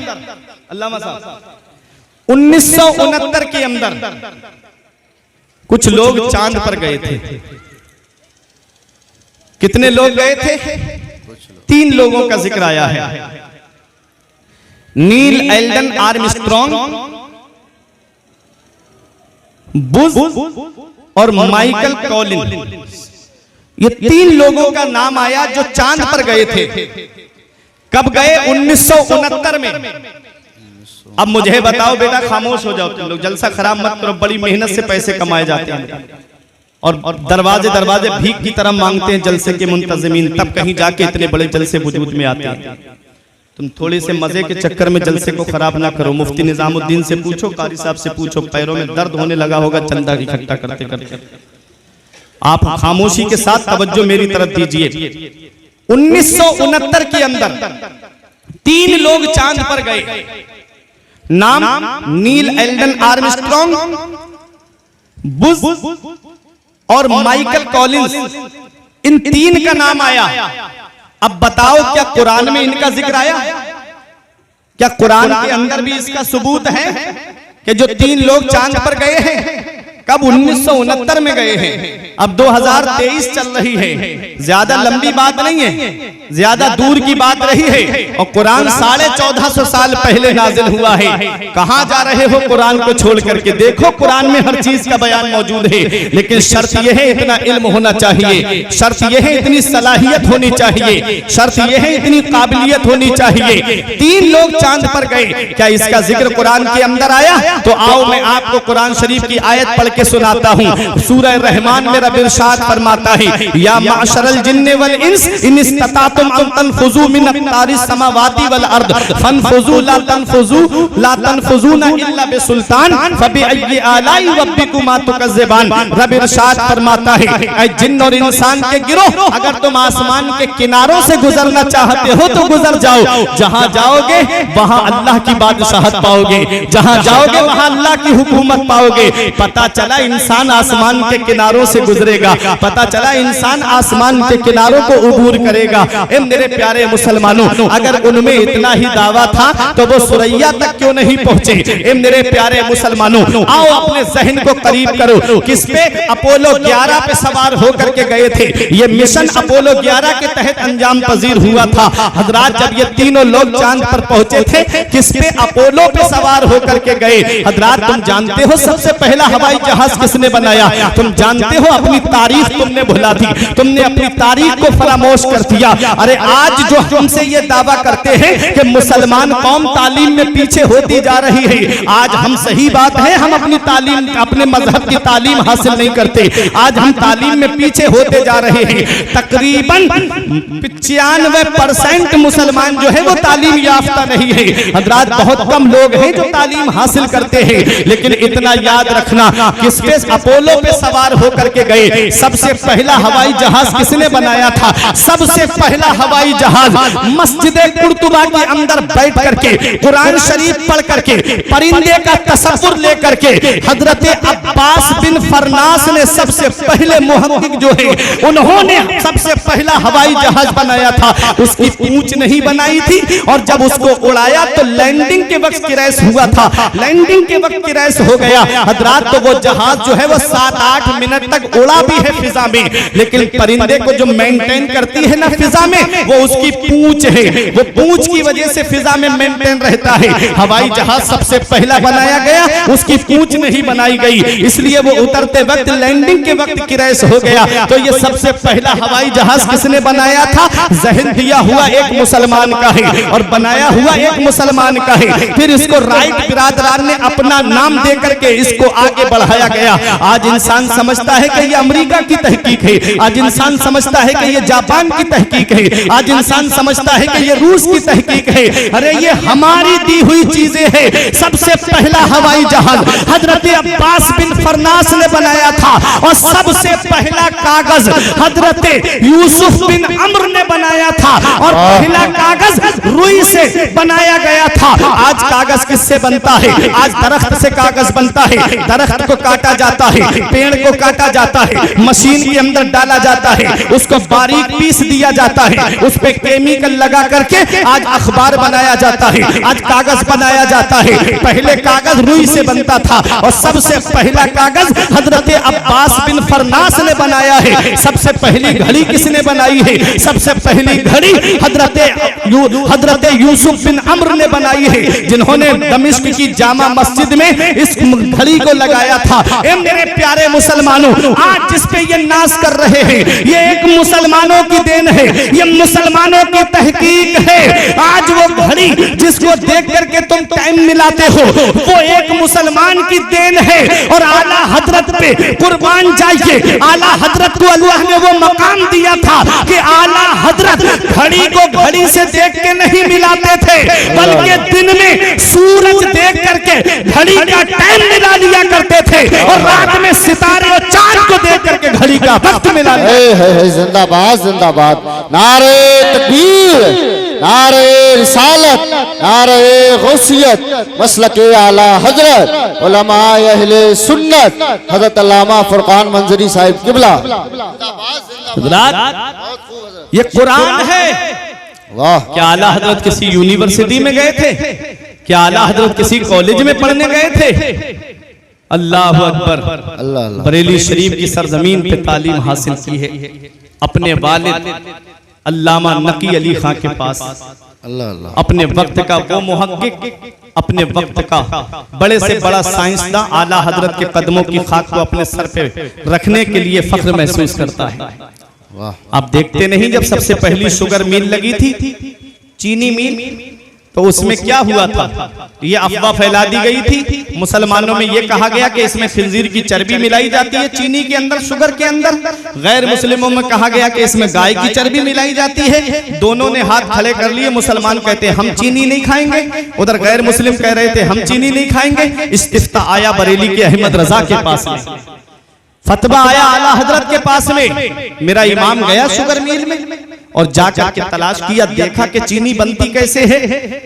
अल्लामा साहब, 1969 के अंदर कुछ लोग चांद पर गए थे। कितने लोग गए थे? 3 लोगों का जिक्र आया है, नील एल्डन आर्मस्ट्रॉन्ग, बुश और माइकल कॉलिन। ये 3 लोगों का नाम आया जो चांद पर गए थे। कब गए? 1969 में। अब मुझे बताओ बेटा, खामोश हो जाओ तुम लोग, जलसा खराब मत करो। बड़ी मेहनत से पैसे कमाए जाते हैं, और दरवाजे दरवाजे भीख की तरह मांगते हैं जलसे के मुंतजिमीन, तब कहीं जाके इतने बड़े जलसे वजूद में आते हैं। तुम थोड़े से मजे के चक्कर में जलसे को खराब ना करो। मुफ्ती निजामुद्दीन से पूछो, कारी साहब से पूछो, पैरों में दर्द होने लगा होगा चंदा इकट्ठा करते करते। आप खामोशी के साथ तवज्जो मेरी तरफ दीजिए। 1969 के अंदर 3 लोग चांद पर गए। नाम नील एल्डन आर्मस्ट्रॉन्ग, बुश और माइकल कॉलिंस। इन 3 का नाम आया। अब बताओ, क्या कुरान में इनका जिक्र आया? क्या कुरान के अंदर भी इसका सबूत है कि जो 3 लोग चांद पर गए हैं? कब 1969 में गए हैं, अब 2023 चल रही है। ज्यादा लंबी बात नहीं है, ज्यादा दूर की बात रही है। और कुरान 1450 साल पहले नाजिल हुआ है। कहां जा रहे हो कुरान को छोड़ करके? देखो कुरान में हर चीज का बयान मौजूद है, लेकिन शर्त यह है इतना इल्म होना चाहिए, शर्त यह है इतनी सलाहियत होनी चाहिए, शर्त यह है इतनी काबिलियत होनी चाहिए। 3 लोग चांद पर गए, क्या इसका जिक्र कुरान के अंदर आया? तो आओ मैं आपको कुरान शरीफ की आयत पढ़ के सुनाता हूँ। सूरह रहमान में रब इरशाद फरमाता है, या माशरल जिन्ने वल इंस इन इस्ततातुम अन तनफुजू मिन अक़तारिस समावाति वल अर्द फनफुजू ला तनफुजूना इल्ला बिसुल्तान फबिअय्यि आलाई रब्बिकुमा तुकज़्ज़िबान। रब इरशाद फरमाता है, ऐ जिन्न और इंसान के गिरोह, अगर तुम आसमान के किनारों से गुजरना चाहते हो तो गुजर जाओ। जहां जाओगे वहां अल्लाह की बादशाहत पाओगे, जहां जाओगे वहां अल्लाह की हुकूमत पाओगे। पता चला इंसान आसमान के किनारों से गुजरेगा, पता चला इंसान आसमान के किनारों को उबूर करेगा। ए मेरे प्यारे मुसलमानों, अगर उनमें इतना ही दावा था तो वो सुरैया तक क्यों नहीं पहुंचे? ए मेरे प्यारे मुसलमानों, आओ अपने जहन को करीब करो। किस पे? अपोलो 11 पे सवार होकर के गए थे। ये मिशन अपोलो 11 के तहत अंजाम पजीर हुआ था। हजरात, जब ये तीनों लोग चांद पर पहुंचे थे, किस पे? अपोलो पे सवार होकर के गए। हजरात, तुम जानते हो सबसे पहला हवाई जहाज किसने बनाया? तुम जानते हो अपनी तारीख तुमने भुला दी, तुमने अपनी तारीख को फरामोश कर दिया। अरे आज जो हमसे ये दावा करते हैं कि मुसलमान कौम तालीम में पीछे होती जा रही है, आज हम सही बात है, हम अपनी तालीम, अपने मजहब की तालीम हासिल नहीं करते। आज हम तालीम में पीछे होते जा रहे हैं। तकरीबन 95% मुसलमान जो है वो तालीम याफ्ता नहीं है। हजरात, बहुत कम लोग हैं जो तालीम हासिल करते हैं। लेकिन इतना याद रखना, किस पे? अपोलो पे सवार होकर के गए। सबसे पहला हवाई जहाज किसने बनाया था? सबसे पहला हवाई जहाज मस्जिद कुर्तुबा के अंदर बैठ करके कुरान शरीफ पढ़ करके परिंदे का तसव्वुर लेकर के हजरत अब्बास बिन फरनास ने सबसे पहले मुहक्किक जो है उन्होंने सबसे पहला हवाई जहाज बनाया था। उसकी पूंछ नहीं बनाई थी, और जब उसको उड़ाया तो लैंडिंग के वक्त क्रैश हुआ था, लैंडिंग के वक्त क्रैश हो गया। हजरात, तो वो जहाज जो है वो 7-8 मिनट तक उड़ा भी है फिजा में, लेकिन परिंदे को जो मेंटेन करती है ना फिजा में, वो उसकी पूंछ है। वो पूंछ की वजह से फिजा में मेंटेन रहता है। हवाई जहाज सबसे पहला बनाया गया, उसकी पूंछ नहीं बनाई गई, इसलिए वो उतरते वक्त, लैंडिंग के वक्त क्रैश हो गया। तो ये सबसे पहला हवाई जहाज किसने बनाया था? जहन दिया हुआ एक मुसलमान का है और बनाया हुआ एक मुसलमान का है। फिर इसको राइट बिरादरान ने अपना नाम दे करके इसको आगे बढ़ाया गया। आज इंसान समझता है कि ये अमेरिका की तहकीक है, आज इंसान समझता है कि ये जापान की तहकीक है, आज इंसान समझता है कि ये रूस की तहकीक है। अरे ये हमारी दी हुई चीजें हैं। सबसे पहला हवाई जहाज हजरत अब्बास बिन फरनास ने बनाया था, और सबसे पहला कागज हजरत यूसुफ बिन अम्र ने बनाया था, और पहला कागज रुई से बनाया गया था। आज कागज किससे बनता है? आज दरख्त से कागज बनता है। दरख्त को काटा जाता है, पेड़ को काटा जाता है, मशीन के अंदर डाला जाता है, उसको बारीक पीस दिया जाता है, उस पे केमिकल लगा करके आज अखबार बनाया जाता है, आज कागज बनाया जाता है। पहले कागज रुई से बनता था, और सबसे पहला कागज हजरत अब्बास बिन फरनास ने बनाया है। सबसे पहली घड़ी किसने बनाई है? सबसे पहली घड़ी हजरत यूसुफ बिन अम्र ने बनाई है, जिन्होंने दमिश्क की जामा मस्जिद में इस घड़ी को लगाया था। ए मेरे प्यारे मुसलमानों, आज जिस पे ये नाश कर रहे हैं, ये एक मुसलमानों की देन है, ये मुसलमानों की तहकीक है। आज वो घड़ी जिसको देख करके तुम टाइम मिलाते हो, वो एक मुसलमान की देन है। और आला हजरत पे कुर्बान जाइए, आला हजरत को अल्लाह ने वो मकाम दिया था कि आला हजरत घड़ी को घड़ी से देख के नहीं मिलाते थे, बल्कि दिन में सूरज देख करके घड़ी का टाइम मिला लिया करते थे, और रात में सितारे और चांद को देख करके घड़ी का वक्त मिला लिया। जिंदाबाद जिंदाबाद, नारे तकबीर, नारे रिसालत, नारे गौसियत, मसलके आला हजरत उलमाए अहले सुन्नत हजरत अल्लामा फुरकान मंजरी साहिब किबला। ये कुरान है। वाह, क्या आला हजरत किसी यूनिवर्सिटी में गए थे? क्या आला हजरत किसी कॉलेज में पढ़ने गए थे? अल्लाह अकबर। अल्लाह अल्लाह। बरेली शरीफ की सरजमीन पे तालीम हासिल की है अपने वालिद अल्लामा नकी अली खां के पास। अल्लाह अल्लाह। अपने वक्त का वो मुहक्किक, अपने वक्त का बड़े से बड़ा साइंसदान आला हजरत के कदमों की खाक को अपने सर पे रखने के लिए फख्र महसूस करता है। वाह। आप देखते नहीं, जब सबसे पहली शुगर मिल लगी थी, चीनी मिल, तो उसमें क्या हुआ था? ये अफवाह फैला दी गई थी मुसलमानों में, ये कहा गया कि इसमें खिंजीर की चर्बी मिलाई जाती है चीनी के अंदर, शुगर के अंदर। गैर मुस्लिमों में कहा गया कि इसमें गाय की चर्बी मिलाई जाती है। दोनों ने हाथ खड़े कर लिए। मुसलमान कहते हैं हम चीनी नहीं खाएंगे, उधर गैर मुस्लिम कह रहे थे हम चीनी नहीं खाएंगे। इस्तिफ्ता आया बरेली के अहमद रजा के पास में, फतवा आया आला हजरत के पास में। मेरा इमाम गया शुगर मिल में और जाकर के तलाश किया, देखा कि चीनी बनती कैसे है।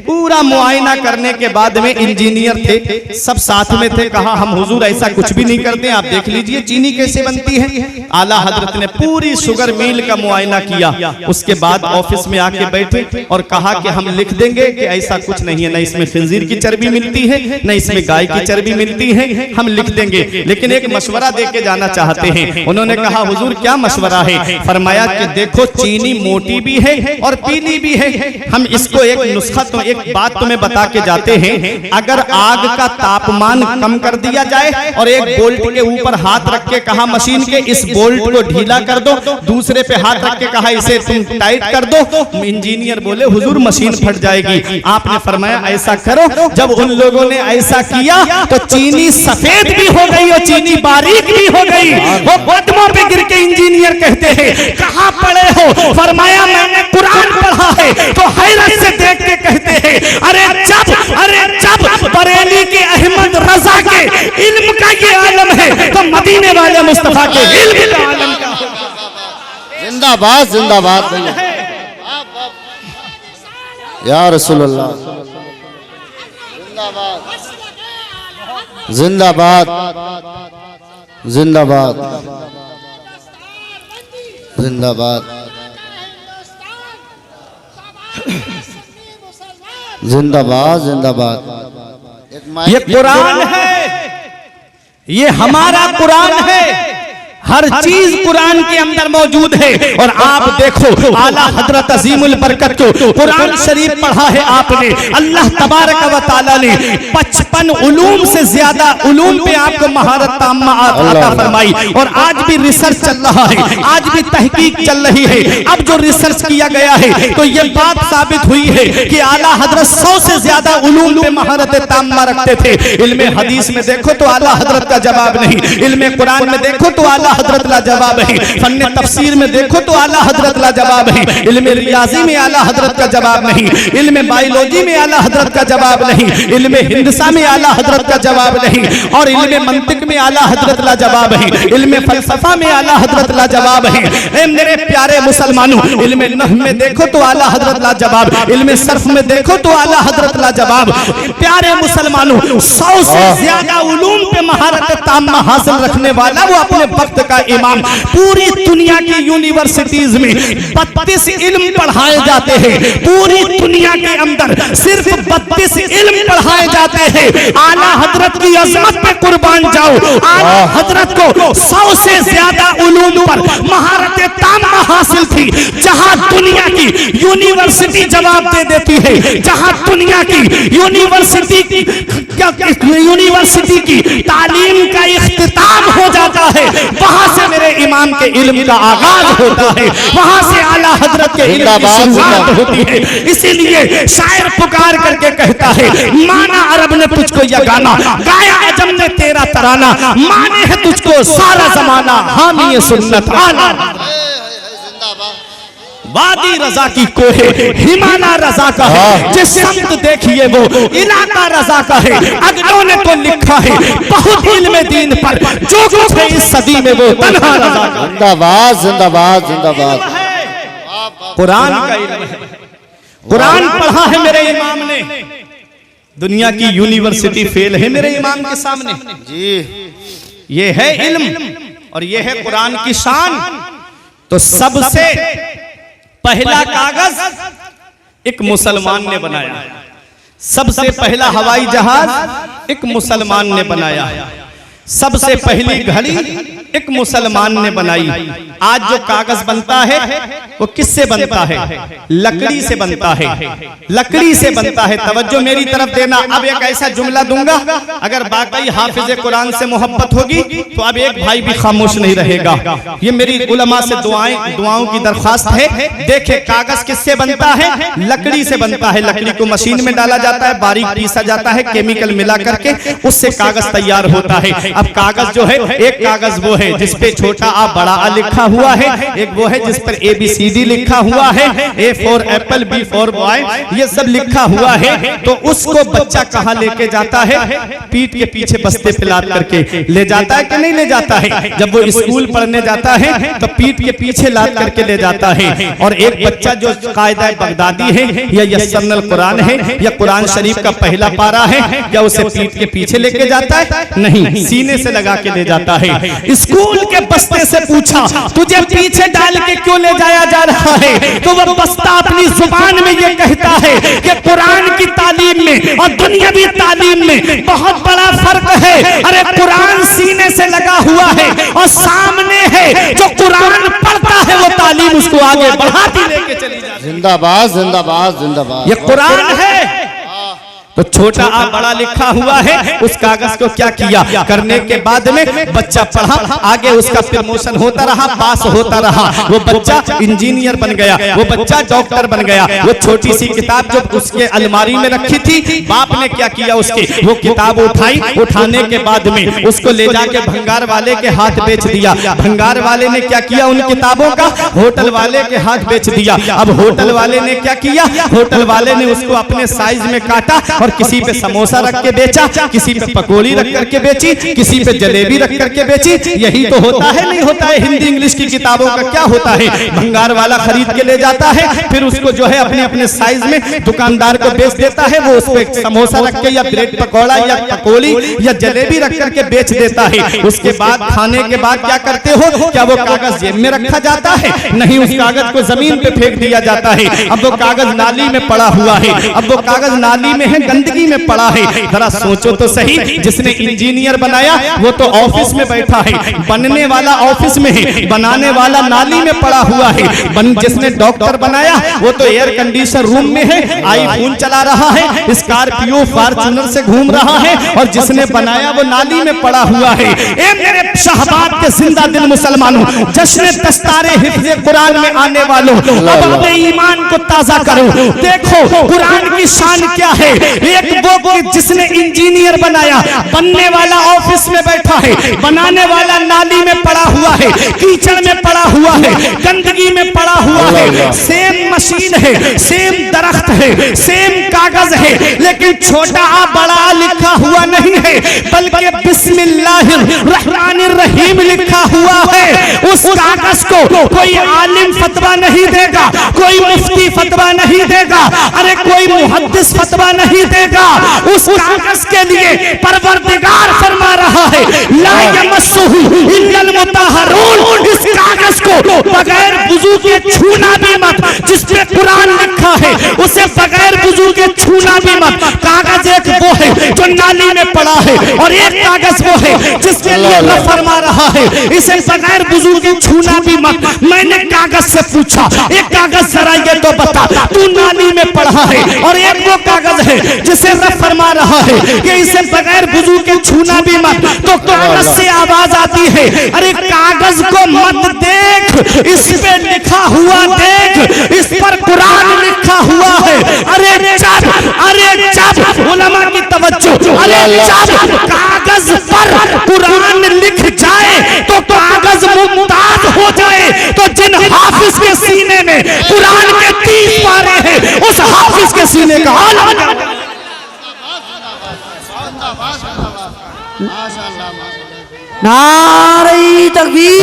पूरा मुआयना करने के बाद में इंजीनियर थे, सब साथ में थे, कहा हम हुजूर ऐसा कुछ भी नहीं करते, आप देख लीजिए चीनी कैसे बनती है। आला हजरत ने पूरी शुगर मिल का मुआयना किया। उसके बाद ऑफिस में आके बैठे और कहा कि हम लिख देंगे कि ऐसा कुछ नहीं है, न इसमें खिंजीर की चर्बी मिलती है, न इसमें गाय की चर्बी मिलती है, हम लिख देंगे, लेकिन एक मशवरा दे के जाना चाहते हैं। उन्होंने कहा हुजूर क्या मशवरा है? फरमाया कि देखो चीनी मोटी भी है और पीली भी है, हम इसको एक नुस्खा, तो एक बात तुम्हें बता के जाते हैं, अगर आग का तापमान कम कर दिया जाए और एक बोल्ट के ऊपर हाथ रख के कहा मशीन के इस बोल्ट को ढीला कर दो, दूसरे पे हाथ रख के कहा इसे तुम टाइट कर दो। इंजीनियर बोले हुजूर मशीन फट जाएगी। आपने फरमाया ऐसा करो। जब उन लोगों ने ऐसा किया तो चीनी सफेद भी हो गई और चीनी बारीक भी हो गई। वो कदमों पे गिर के इंजीनियर कहते हैं कहां पड़े हो? फरमाया मैंने कुरान पढ़ा है। तो हैरत से देख के कहते हैं अरे जब बरेली के अहमद रजा के इल्म का ये आलम है तो मदीने वाले मुस्तफा के इल्म का आलम क्या होगा? जिंदाबाद जिंदाबाद या रसूलुल्लाह, जिंदाबाद जिंदाबाद जिंदाबाद जिंदाबाद जिंदाबाद। ये कुरान है, ये हमारा कुरान है, हर चीज कुरान के अंदर मौजूद है। और आप देखो आला हजरत अजीमुल बरकत को कुरान शरीफ पढ़ा है आपने, अल्लाह तबारक व तआला ने 55 उलूम से ज्यादा उलूम पे आपको महारत ताम्मा अता फरमाई। और आज भी रिसर्च चल रहा है, आज भी तहकीक चल रही है। अब जो रिसर्च किया गया है तो ये बात साबित हुई है कि आला हजरत 100 से ज्यादा उलूम पे महारत ताम्मा रखते थे। इल्मे हदीस में देखो तो आला हजरत का जवाब नहीं, इल्मे कुरान में देखो तो आला हजरत ला जवाब है, फन्ने तफसीर में देखो तो आला हजरत ला जवाब है, इल्मे रियाजी में आला हजरत का जवाब नहीं, इल्मे बायोलॉजी में आला हजरत का जवाब नहीं, इल्मे हिंदसा में आला हजरत का जवाब नहीं, और इल्मे मंतिक में आला हजरत ला जवाब है, इल्मे फलसफा में आला हजरत ला जवाब है। ए मेरे प्यारे मुसलमानों, इल्मे नहव में देखो तो आला हजरत ला जवाब, इल्मे सर्फ में देखो तो आला हजरत ला जवाब। प्यारे मुसलमानों, 100 से ज्यादा उलूम पे महारत ताम्मा हासिल रखने वाला वो अपने वक्त का इमाम। पूरी दुनिया की यूनिवर्सिटीज में 32 इल्म पढ़ाए जाते हैं, पूरी दुनिया के अंदर सिर्फ 32 इल्म पढ़ाए जाते हैं। आला हजरत की अजमत पे कुर्बान जाओ, आला हजरत को 100 से ज्यादा उलूम पर महारत ताम्मा हासिल थी। जहां दुनिया की यूनिवर्सिटी जवाब दे देती है, जहां दुनिया की यूनिवर्सिटी की तालीम का इख्तिताम हो जाता है, वहां से मेरे इमाम के इल्म का आगाज होता है, वहां से आला हजरत के इल्म की शुरुआत होती है। इसीलिए शायर पुकार करके कहता है माना अरब ने तुझको यह गाना, गाया अजम ने तेरा तराना, माने है तुझको सारा जमाना, हामी सुन्नत आला। वादी रजा की कोहे हिमाना रजा का है, जिस शब्द देखिए वो इलाका रजा का है। अगलों ने तो लिखा है बहुत इल्म दीन पर, जो कुछ है इस सदी में वो तन्हा रजा का। जिंदाबाद जिंदाबाद जिंदाबाद। कुरान का इल्म है, कुरान पढ़ा है मेरे इमाम ने। दुनिया की यूनिवर्सिटी फेल है मेरे इमाम के सामने जी। ये है इल्म और ये है कुरान की शान। तो सबसे पहला कागज एक मुसलमान ने बनाया, सबसे पहला हवाई जहाज एक मुसलमान ने बनाया। सबसे पहली घड़ी एक मुसलमान ने बनाई। आज जो कागज बनता है वो किससे बनता है? लकड़ी से बनता है, लकड़ी से बनता है। तवज्जो मेरी तरफ देना। अब एक ऐसा जुमला दूंगा, अगर वाकई हाफिज कुरान से मोहब्बत होगी तो अब एक भाई भी खामोश नहीं रहेगा। ये मेरी उलमा से दुआओं की दरख्वास्त है। देखे कागज किससे बनता है? लकड़ी से बनता है। लकड़ी को मशीन में डाला जाता है, बारीक पीसा जाता है, केमिकल मिला करके उससे कागज तैयार होता है। अब कागज जो है, एक कागज वो है जिसपे छोटा आ बड़ा आ लिखा हुआ है, एक वो है जिस पर ABCD लिखा हुआ है, A for Apple, B for boy, ये सब लिखा हुआ है। तो उसको बच्चा कहाँ लेके जाता है? पीठ के पीछे बस्ते पे लाद करके ले जाता है कि नहीं ले जाता है? जब वो स्कूल पढ़ने जाता है तो पीठ के पीछे लाद करके ले जाता है। और एक बच्चा जो कायदा बगदादी है या यस्सरनल कुरान है या कुरान शरीफ का पहला पारा है, क्या उसे पीठ के पीछे लेके जाता है? नहीं, सीने से लगा के ले जाता है। स्कूल के बस्ते से पूछा तुझे पीछे डाल के क्यों ले जाया जा रहा है? तो वो बस्ता अपनी जुबान में ये कहता है कि कुरान की तालीम में और दुनियावी तालीम में बहुत बड़ा फर्क है। अरे कुरान सीने से लगा हुआ है और सामने है जो कुरान पढ़ता है वो तालीम उसको आगे बढ़ाती लेके चली जाती है। जिंदाबाद जिंदाबाद जिंदाबाद। ये कुरान है। तो छोटा आ बड़ा लिखा हुआ है। उस कागज को क्या किया? करने के बाद में बच्चा पढ़ा, आगे उसका प्रमोशन होता रहा, पास होता रहा। वो बच्चा इंजीनियर बन गया, वो बच्चा डॉक्टर बन गया। वो छोटी सी किताब जो उसके अलमारी में रखी थी, बाप ने क्या किया? उसके वो किताब उठाई, उठाने के बाद में उसको ले जाके भंगार वाले के हाथ बेच दिया। भंगार वाले ने क्या किया? उन किताबों का होटल वाले के हाथ बेच दिया। अब होटल वाले ने क्या किया? होटल वाले ने उसको अपने साइज में काटा और किसी पे समोसा रख के बेचा, किसी पे पकौड़ी रख करके बेची, किसी पे जलेबी रख करके बेची। यही तो होता है, नहीं होता है? हिंदी इंग्लिश की किताबों का क्या होता है? भंगार वाला खरीद के ले जाता है, फिर उसको जो है अपने अपने साइज में दुकानदार को बेच देता है। वो उसको समोसा रख के या ब्रेड पकौड़ा या पकौड़ी या जलेबी रख करके बेच देता है। उसके बाद खाने के बाद क्या करते हो? क्या वो कागज जेब में रखा जाता है? नहीं, उस कागज को जमीन पे फेंक दिया जाता है। अब वो कागज नाली में पड़ा हुआ है। अब वो कागज नाली में है, गंदगी में पड़ा है। जरा सोचो तो सही, जिसने इंजीनियर बनाया वो तो ऑफिस में बैठा है, बनने वाला ऑफिस में है, बनाने वाला नाली में पड़ा हुआ है। जिसने डॉक्टर बनाया वो तो एयर कंडीशनर रूम में है, आईफोन चला रहा है, स्कॉर्पियो फॉर्च्यूनर से घूम रहा है, और जिसने बनाया वो नाली में पड़ा हुआ है। ए मेरे शहबाद के जिंदा दिल मुसलमानों, जश्न दस्तारे हिफ्ज़े कुरान में आने वालों, अब अपने ईमान को ताजा करो। देखो कुरान की शान क्या है। एक वो जिसने इंजीनियर बनाया, बनने वाला ऑफिस में बैठा है, बनाने वाला नाली में पड़ा हुआ है, कीचड़ में पड़ा हुआ है, गंदगी में पड़ा हुआ है। सेम मशीन है, सेम दरख्त है, सेम कागज है, लेकिन छोटा आ बड़ा लिखा हुआ नहीं है, बल्कि बिस्मिल्लाहिर्रहमानिर्रहीम लिखा हुआ है। उस कागज को कोई आलिम फतवा नहीं देगा, कोई मुफ्ती फतवा नहीं देगा, अरे कोई मुहद्दिस फतवा नहीं देगा। उस कागज के लिए परवरदिगार फरमा रहा है, ला यमस्सुहु इल्लल मुतahharun। इस कागज को बगैर वुजू के छूना भी मत। जिस पे कुरान लिखा है उसे बगैर वुजू के छूना भी मत। कागज एक वो है जो नाली में पड़ा है, और एक कागज वो है जिसके लिए रब फरमा रहा है, इसे बगैर वुजू के छूना भी मत। मैंने कागज से पूछा, एक कागज जरा ये तो बता, तू नाली में पड़ा है, और एक वो कागज है जिसे रब फरमा रहा है कि इसे बगैर वुजू के छूना भी मत। तो कागज से आवाज आती है, अरे कागज को मत देख, इस पे लिखा हुआ देख, इस पर कुरान लिखा हुआ है। अरे जब उलमा की तवज्जो, अरे जब कागज पर कुरान लिख जाए तो कागज मुमताज हो जाए। तो जिन हाफिज के सीने में कुरान के 30 पारे हैं, उस हाफिज के सीने का हाल हो जाए। नारे तकबीर,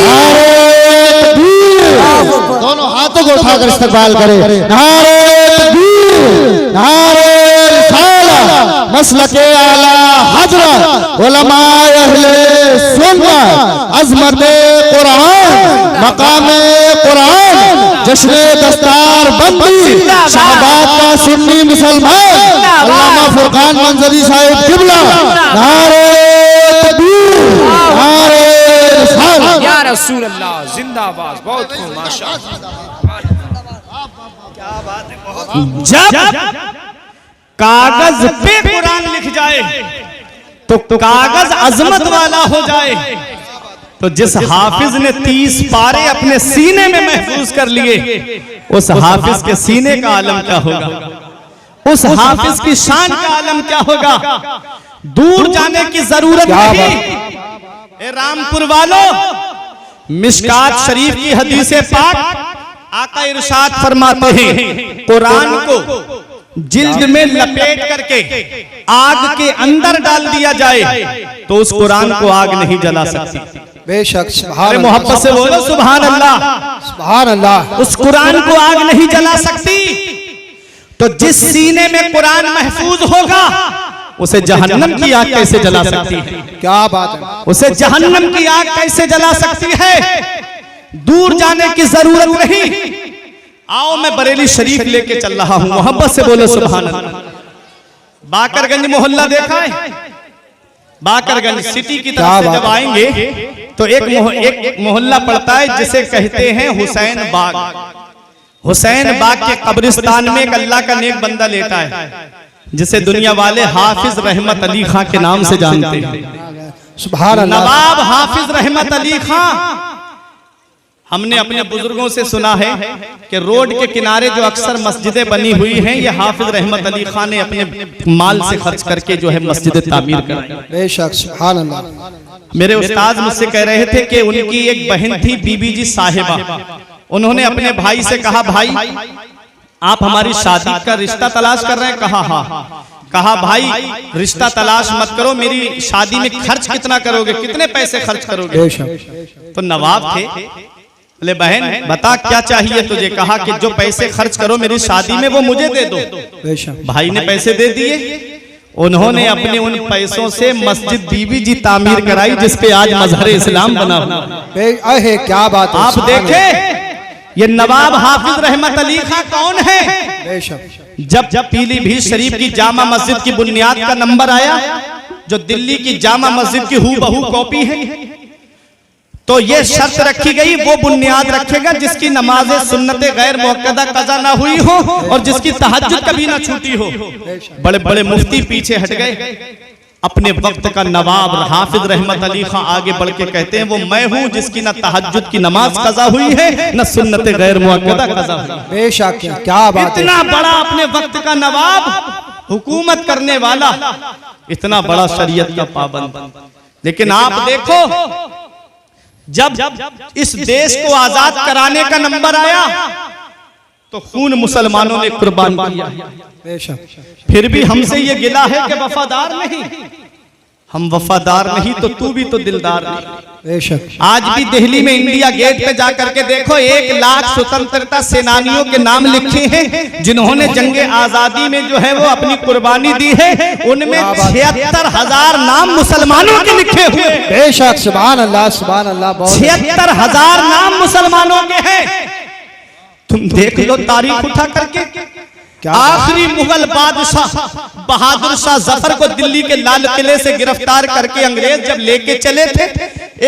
दोनों हाथों को उठाकर इस्तकबाल करें। नारे तकबीर, नारे रिसालत, मसलके आला हजरत, उलमाए अहले सुन्नत, अज़मते कुरान, मकामे कुरान, जश्न दस्तार बंदी, शहबाद का सुन्नी मुसलमान अल्लामा फुरकान मंजरी साहिब किबला। नारे तकबीर, रिसालत या रसूल अल्लाह जिंदाबाद। बहुत खूब माशाअल्लाह। जब कागज पे कुरान लिख जाए तो कागज अजमत वाला हो जाए, तो जिस हाफिज ने 30 पारे अपने सीने में महफूज कर लिए, उस हाफिज के सीने का आलम क्या होगा, उस हाफिज की शान का आलम क्या होगा। दूर जाने की जरूरत नहीं। ए रामपुर वालों, मिशकात शरीफ की हदीस पाक आका इरशाद फरमाते हैं, कुरान को जिल्द में लपेट करके आग के अंदर डाल दिया जाए तो उस कुरान को आग नहीं जला सकती। बेशक अरे मोहब्बत से बोलो सुभान अल्लाह। सुभान अल्लाह। उस कुरान को आग नहीं जला सकती, तो जिस सीने में कुरान महफूज होगा उसे जहन्नम की आग कैसे जला सकती है। क्या बात है। उसे जहन्नम की आग कैसे जला सकती है। दूर जाने की जरूरत नहीं। आओ मैं बरेली शरीफ लेके चल रहा हूं, मोहब्बत से बोलो सुभान अल्लाह। बाकरगंज मोहल्ला देखा है। बाकरगंज सिटी की तरफ से जब आएंगे तो एक मोहल्ला पड़ता है जिसे कहते हैं हुसैन बाग। हुसैन बाग के कब्रिस्तान में एक अल्लाह का नेक बंदा लेटा है, जिसे दुनिया वाले हाफिज रहमत अली खां के नाम से जानते हैं। सुभान अल्लाह। नवाब हाफिज रहमत अली खां। हमने अपने बुजुर्गों से सुना है कि रोड के किनारे जो अक्सर मस्जिदें बनी हुई हैं, ये हाफिज रहमत अली खां ने अपने माल से खर्च करके जो है मस्जिदें तामीर कराई। बेशक सुभान अल्लाह। मेरे उस्ताद मुझसे कह रहे थे कि उनकी एक बहन थी बीबी जी साहिबा। उन्होंने अपने भाई से कहा, भाई आप हमारी शादी का रिश्ता तलाश कर रहे हैं। कहा हाँ। कहा भाई रिश्ता तलाश मत करो, मेरी शादी में खर्च कितना करोगे, कितने पैसे खर्च करोगे। तो नवाब थे, बोले बहन बता क्या चाहिए तुझे। कहा कि जो पैसे खर्च करो मेरी शादी में वो मुझे दे दो। भाई ने पैसे दे दिए। उन्होंने अपने उन पैसों से मस्जिद बीबी जी तामीर कराई, जिसपे आज मजहर इस्लाम बना हुआ। क्या बात है। आप देखें ये नवाब हाफिज रहमत अली खां कौन है। जब पीलीभीत शरीफ की जामा मस्जिद की बुनियाद का नंबर आया, जो दिल्ली की जामा मस्जिद की हूबहू कॉपी है, तो ये शर्त रखी गई वो बुनियाद रखेगा जिसकी नमाज़े सुन्नते गैर मुअक्कदा कज़ा ना हुई हो और जिसकी तहज्जुद कभी ना छूटी हो। बड़े बड़े मुफ्ती पीछे हट गए। अपने वक्त का नवाब हाफिज रहमत अली खां आगे बढ़ के कहते हैं, वो मैं हूं जिसकी ना तहज्जुद की नमाज कज़ा हुई है, ना सुन्नते गैर मुअक्कदा कज़ा हुई। बेशक क्या बात है। इतना बड़ा अपने वक्त का नवाब, हुकूमत करने वाला, इतना बड़ा शरीयत का पाबंद। लेकिन आप देखो जब इस देश को आजाद कराने का नंबर आया तो खून मुसलमानों ने कुर्बान किया। फिर भी हमसे ये गिला है कि वफादार नहीं। हम वफादार नहीं तो तू भी तो दिलदार नहीं। आज भी दिल्ली में इंडिया गेट पे जाकर के देखो, 1 लाख स्वतंत्रता सेनानियों के नाम लिखे हैं जिन्होंने जंगे आजादी में जो है वो अपनी कुर्बानी दी है। उनमें 76,000 नाम मुसलमानों के लिखे हुए। बेशक सुभान अल्लाह सुभान अल्लाह। 76,000 नाम मुसलमानों के हैं। तुम देख लो तारीख उठा करके। आखिरी मुगल बादशाह बहादुर शाह जफर को दिल्ली के लाल किले से गिरफ्तार करके अंग्रेज जब लेके चले थे,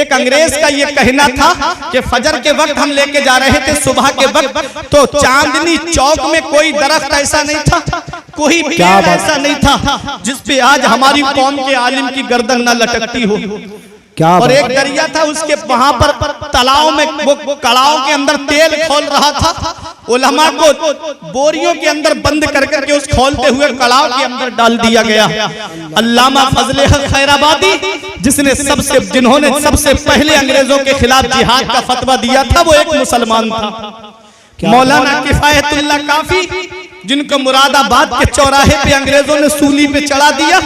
एक अंग्रेज का ये कहना था कि फजर के वक्त हम लेके जा रहे थे, सुबह के वक्त तो चांदनी चौक में कोई दरख्त ऐसा नहीं था, कोई पेड़ ऐसा नहीं था जिसपे आज हमारी कौम के आलिम की गर्दन न लटकती हो। और एक दरिया था, उसके वहां पर तालाब में वो कड़ाओं के अंदर तेल खोल रहा था। उलमा को बोरियों के अंदर बंद कर करके उस खोलते हुए कड़ाव के अंदर डाल दिया गया। अल्लामा फजले हक खैराबादी जिन्होंने सबसे पहले अंग्रेजों के खिलाफ जिहाद का फतवा दिया था, वो एक मुसलमान था। मौलाना किफायतुल्लाह काफी जिनको मुरादाबाद के चौराहे पे अंग्रेजों ने सूली पे चढ़ा दिया,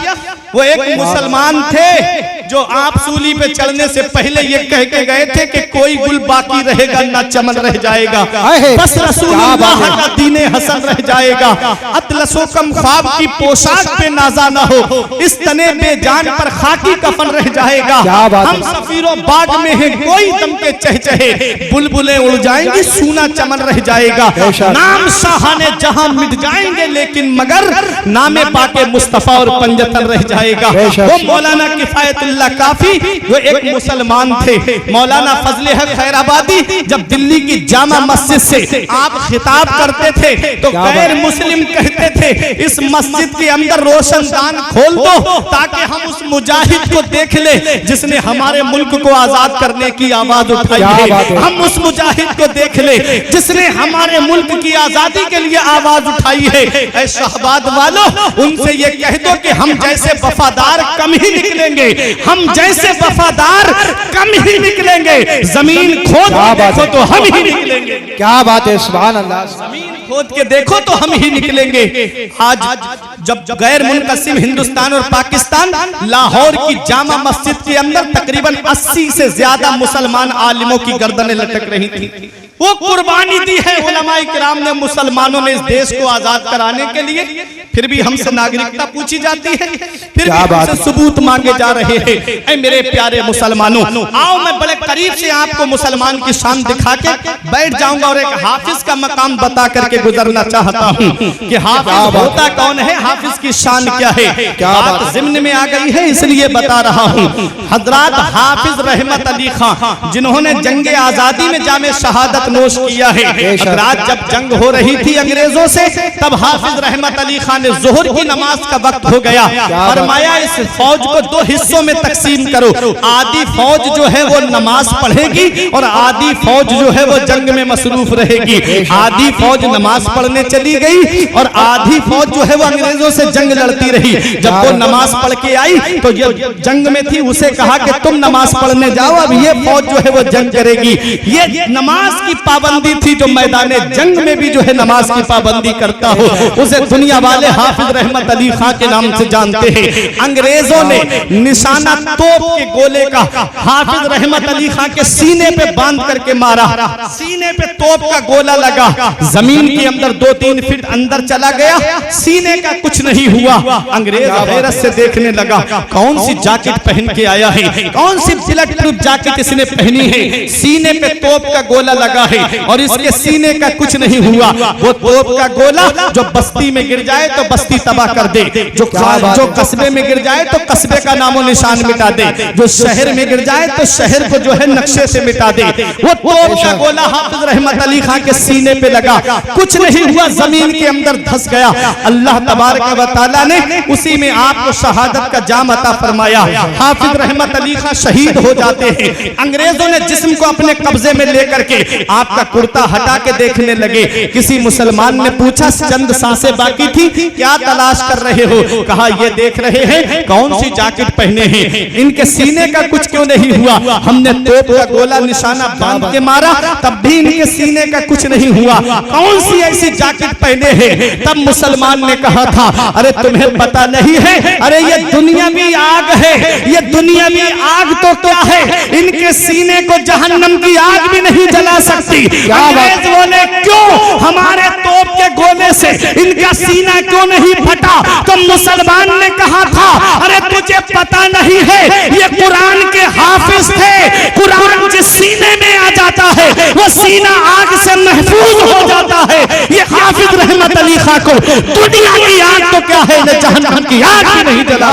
वो एक मुसलमान थे जो आप सूली पे चढ़ने से पहले ये कह के गए थे कि कोई गुल बाकी रहेगा ना चमन रह जाएगा, बस रसूलुल्लाह का दीने हसन रह जाएगा। अतलसो कम ख्वाब की पोशाक पे नाजा ना हो, इस तने बेजान पर खाकी कफन रह जाएगा। हम सफीरो बाग में हैं कोई दम के चहचहे, बुलबुलें उड़ जाएंगी सूना चमन रह जाएगा। नाम शाहाने जहां मिट जाएंगे लेकिन मगर नामे पाके मुस्तफा और पंजतन रह जाएगा। वो मौलाना किफायतुल्लाह अल्लाह काफी, वो एक मुसलमान थे। मौलाना फजले हक खैराबादी जब दिल्ली की जामा मस्जिद से आप खिताब करते थे तो गैर मुस्लिम कहते थे इस मस्जिद के अंदर रोशनदान खोल दो ताकि हम उस मुजाहिद को देख ले जिसने हमारे मुल्क को आजाद करने की आवाज उठाई है। हम उस मुजाहिद को देख ले जिसने हमारे मुल्क की आजादी के लिए आवाज उठाई है। ऐ शहबाद वालों, उनसे ये कह दो कि हम जैसे वफादार कम ही निकलेंगे, हम जैसे वफादार कम ही निकलेंगे। जमीन खोद देखो तो हम ही निकलेंगे। क्या बात है, सुभान अल्लाह। जमीन खोद के देखो तो हम ही निकलेंगे। आज जब गैर मुनक़सिम हिंदुस्तान और पाकिस्तान लाहौर की जामा मस्जिद के अंदर तकरीबन 80 से ज्यादा मुसलमान आलिमों की गर्दनें लटक रही थी, वो कुर्बानी दी है उलमाए किराम ने, मुसलमानों ने इस देश को आजाद कराने के लिए। फिर भी हमसे नागरिकता पूछी जाती है, फिर भी हमसे सबूत मांगे जा रहे हैं। ऐ मेरे प्यारे मुसलमानों, आओ मैं बड़े करीब से आपको मुसलमान की शान दिखा के बैठ जाऊंगा और एक हाफिज का मकाम बता करके गुजरना चाहता हूँ कि हाफिज होता कौन है, हाफिज की शान क्या है। बात ज़िम्न में आ गई है इसलिए बता रहा हूँ। हजरात हाफिज रहमत अली खां जिन्होंने जंग आजादी में जामे शहादत नोश किया है। हजरात जब जंग हो रही थी अंग्रेजों से तब हाफिज रहमत अली खान ने जोहर की नमाज का वक्त हो गया, फरमाया इस फौज को 2 हिस्सों में तकसीम करो। आधी फौज जो है वो नमाज पढ़ेगी और आधी फौज जो है वो जंग में मसरूफ रहेगी। आधी फौज नमाज पढ़ने चली गई और आधी फौज जो है वो अंग्रेजों से जंग लड़ती रही। जब वो नमाज पढ़ के आई तो ये जंग में थी, उसे कहा कि तुम नमाज पढ़ने जाओ, अब ये फौज जो है वो जंग करेगी। ये नमाज की पाबंदी थी, जो मैदान जंग में भी जो है नमाज की पाबंदी करता हो उसे दुनिया वाले हाफिज रहमत अली खां के नाम से जानते हैं। अंग्रेजों ने निशाना तोप के गोले का हाफिज रहमत अली खां के सीने पे बांध करके मारा, सीने पे तोप का गोला लगा, जमीन के अंदर 2-3 फीट अंदर चला गया, सीने का कुछ नहीं हुआ। अंग्रेज हैरत से देखने लगा, कौन सी जैकेट पहन के आया है, कौन सी बुलेट प्रूफ जैकेट इसने पहनी है, सीने पे तोप का गोला लगा है और इसके सीने का कुछ नहीं हुआ। वो तोप का गोला जो बस्ती में गिर जाए तो बस्ती तबाह कर दे, जो कस्बे में गिर जाए तो कस्बे का नामो निशान मिटा दे, जो शहर में गिर जाए तो शहर को जो है नक्शे से मिटा दे। वो तोप का गोला हाफिज रहमत अली खां के सीने पे लगा, कुछ नहीं हुआ, जमीन के अंदर धंस गया। अल्लाह तबारक व तआला ने उसी में आपको शहादत का जाम अता फरमाया। हाफिज रहमत अली खां शहीद हो जाते हैं। अंग्रेजों ने जिस्म को अपने कब्जे में लेकर के आपका कुर्ता हटा के देखने लगे। किसी मुसलमान ने पूछा, चंद सांसें बाकी थी, क्या तलाश कर रहे हो? कहा ये देख रहे हैं कौन सी जैकेट पहने हैं, इनके सीने का कुछ क्यों नहीं हुआ? हमने तोप का गोला निशाना बांध के मारा तब भी इनके सीने का कुछ नहीं हुआ, कौन सी ऐसी जैकेट पहने हैं? तब मुसलमान ने कहा था, अरे तुम्हें पता नहीं है, अरे ये दुनियावी आग है, ये दुनियावी आग तो क्या है, इनके सीने को जहन्नम की आग भी नहीं जला सकती। अंग्रेज बोले क्यों, हमारे तोप के गोले से इनका सीना क्यों नहीं फटा? तो मुसलमान ने कहा था, अरे तुझे पता नहीं है, ये कुरान के हाफिज थे, कुरान जिस सीने में आ जाता है वो सीना आग से महफूज हो जाता है। ये हाफिज रहमत अली खां को दुनिया की आग तो क्या है, जहन्नम की आग भी नहीं जला।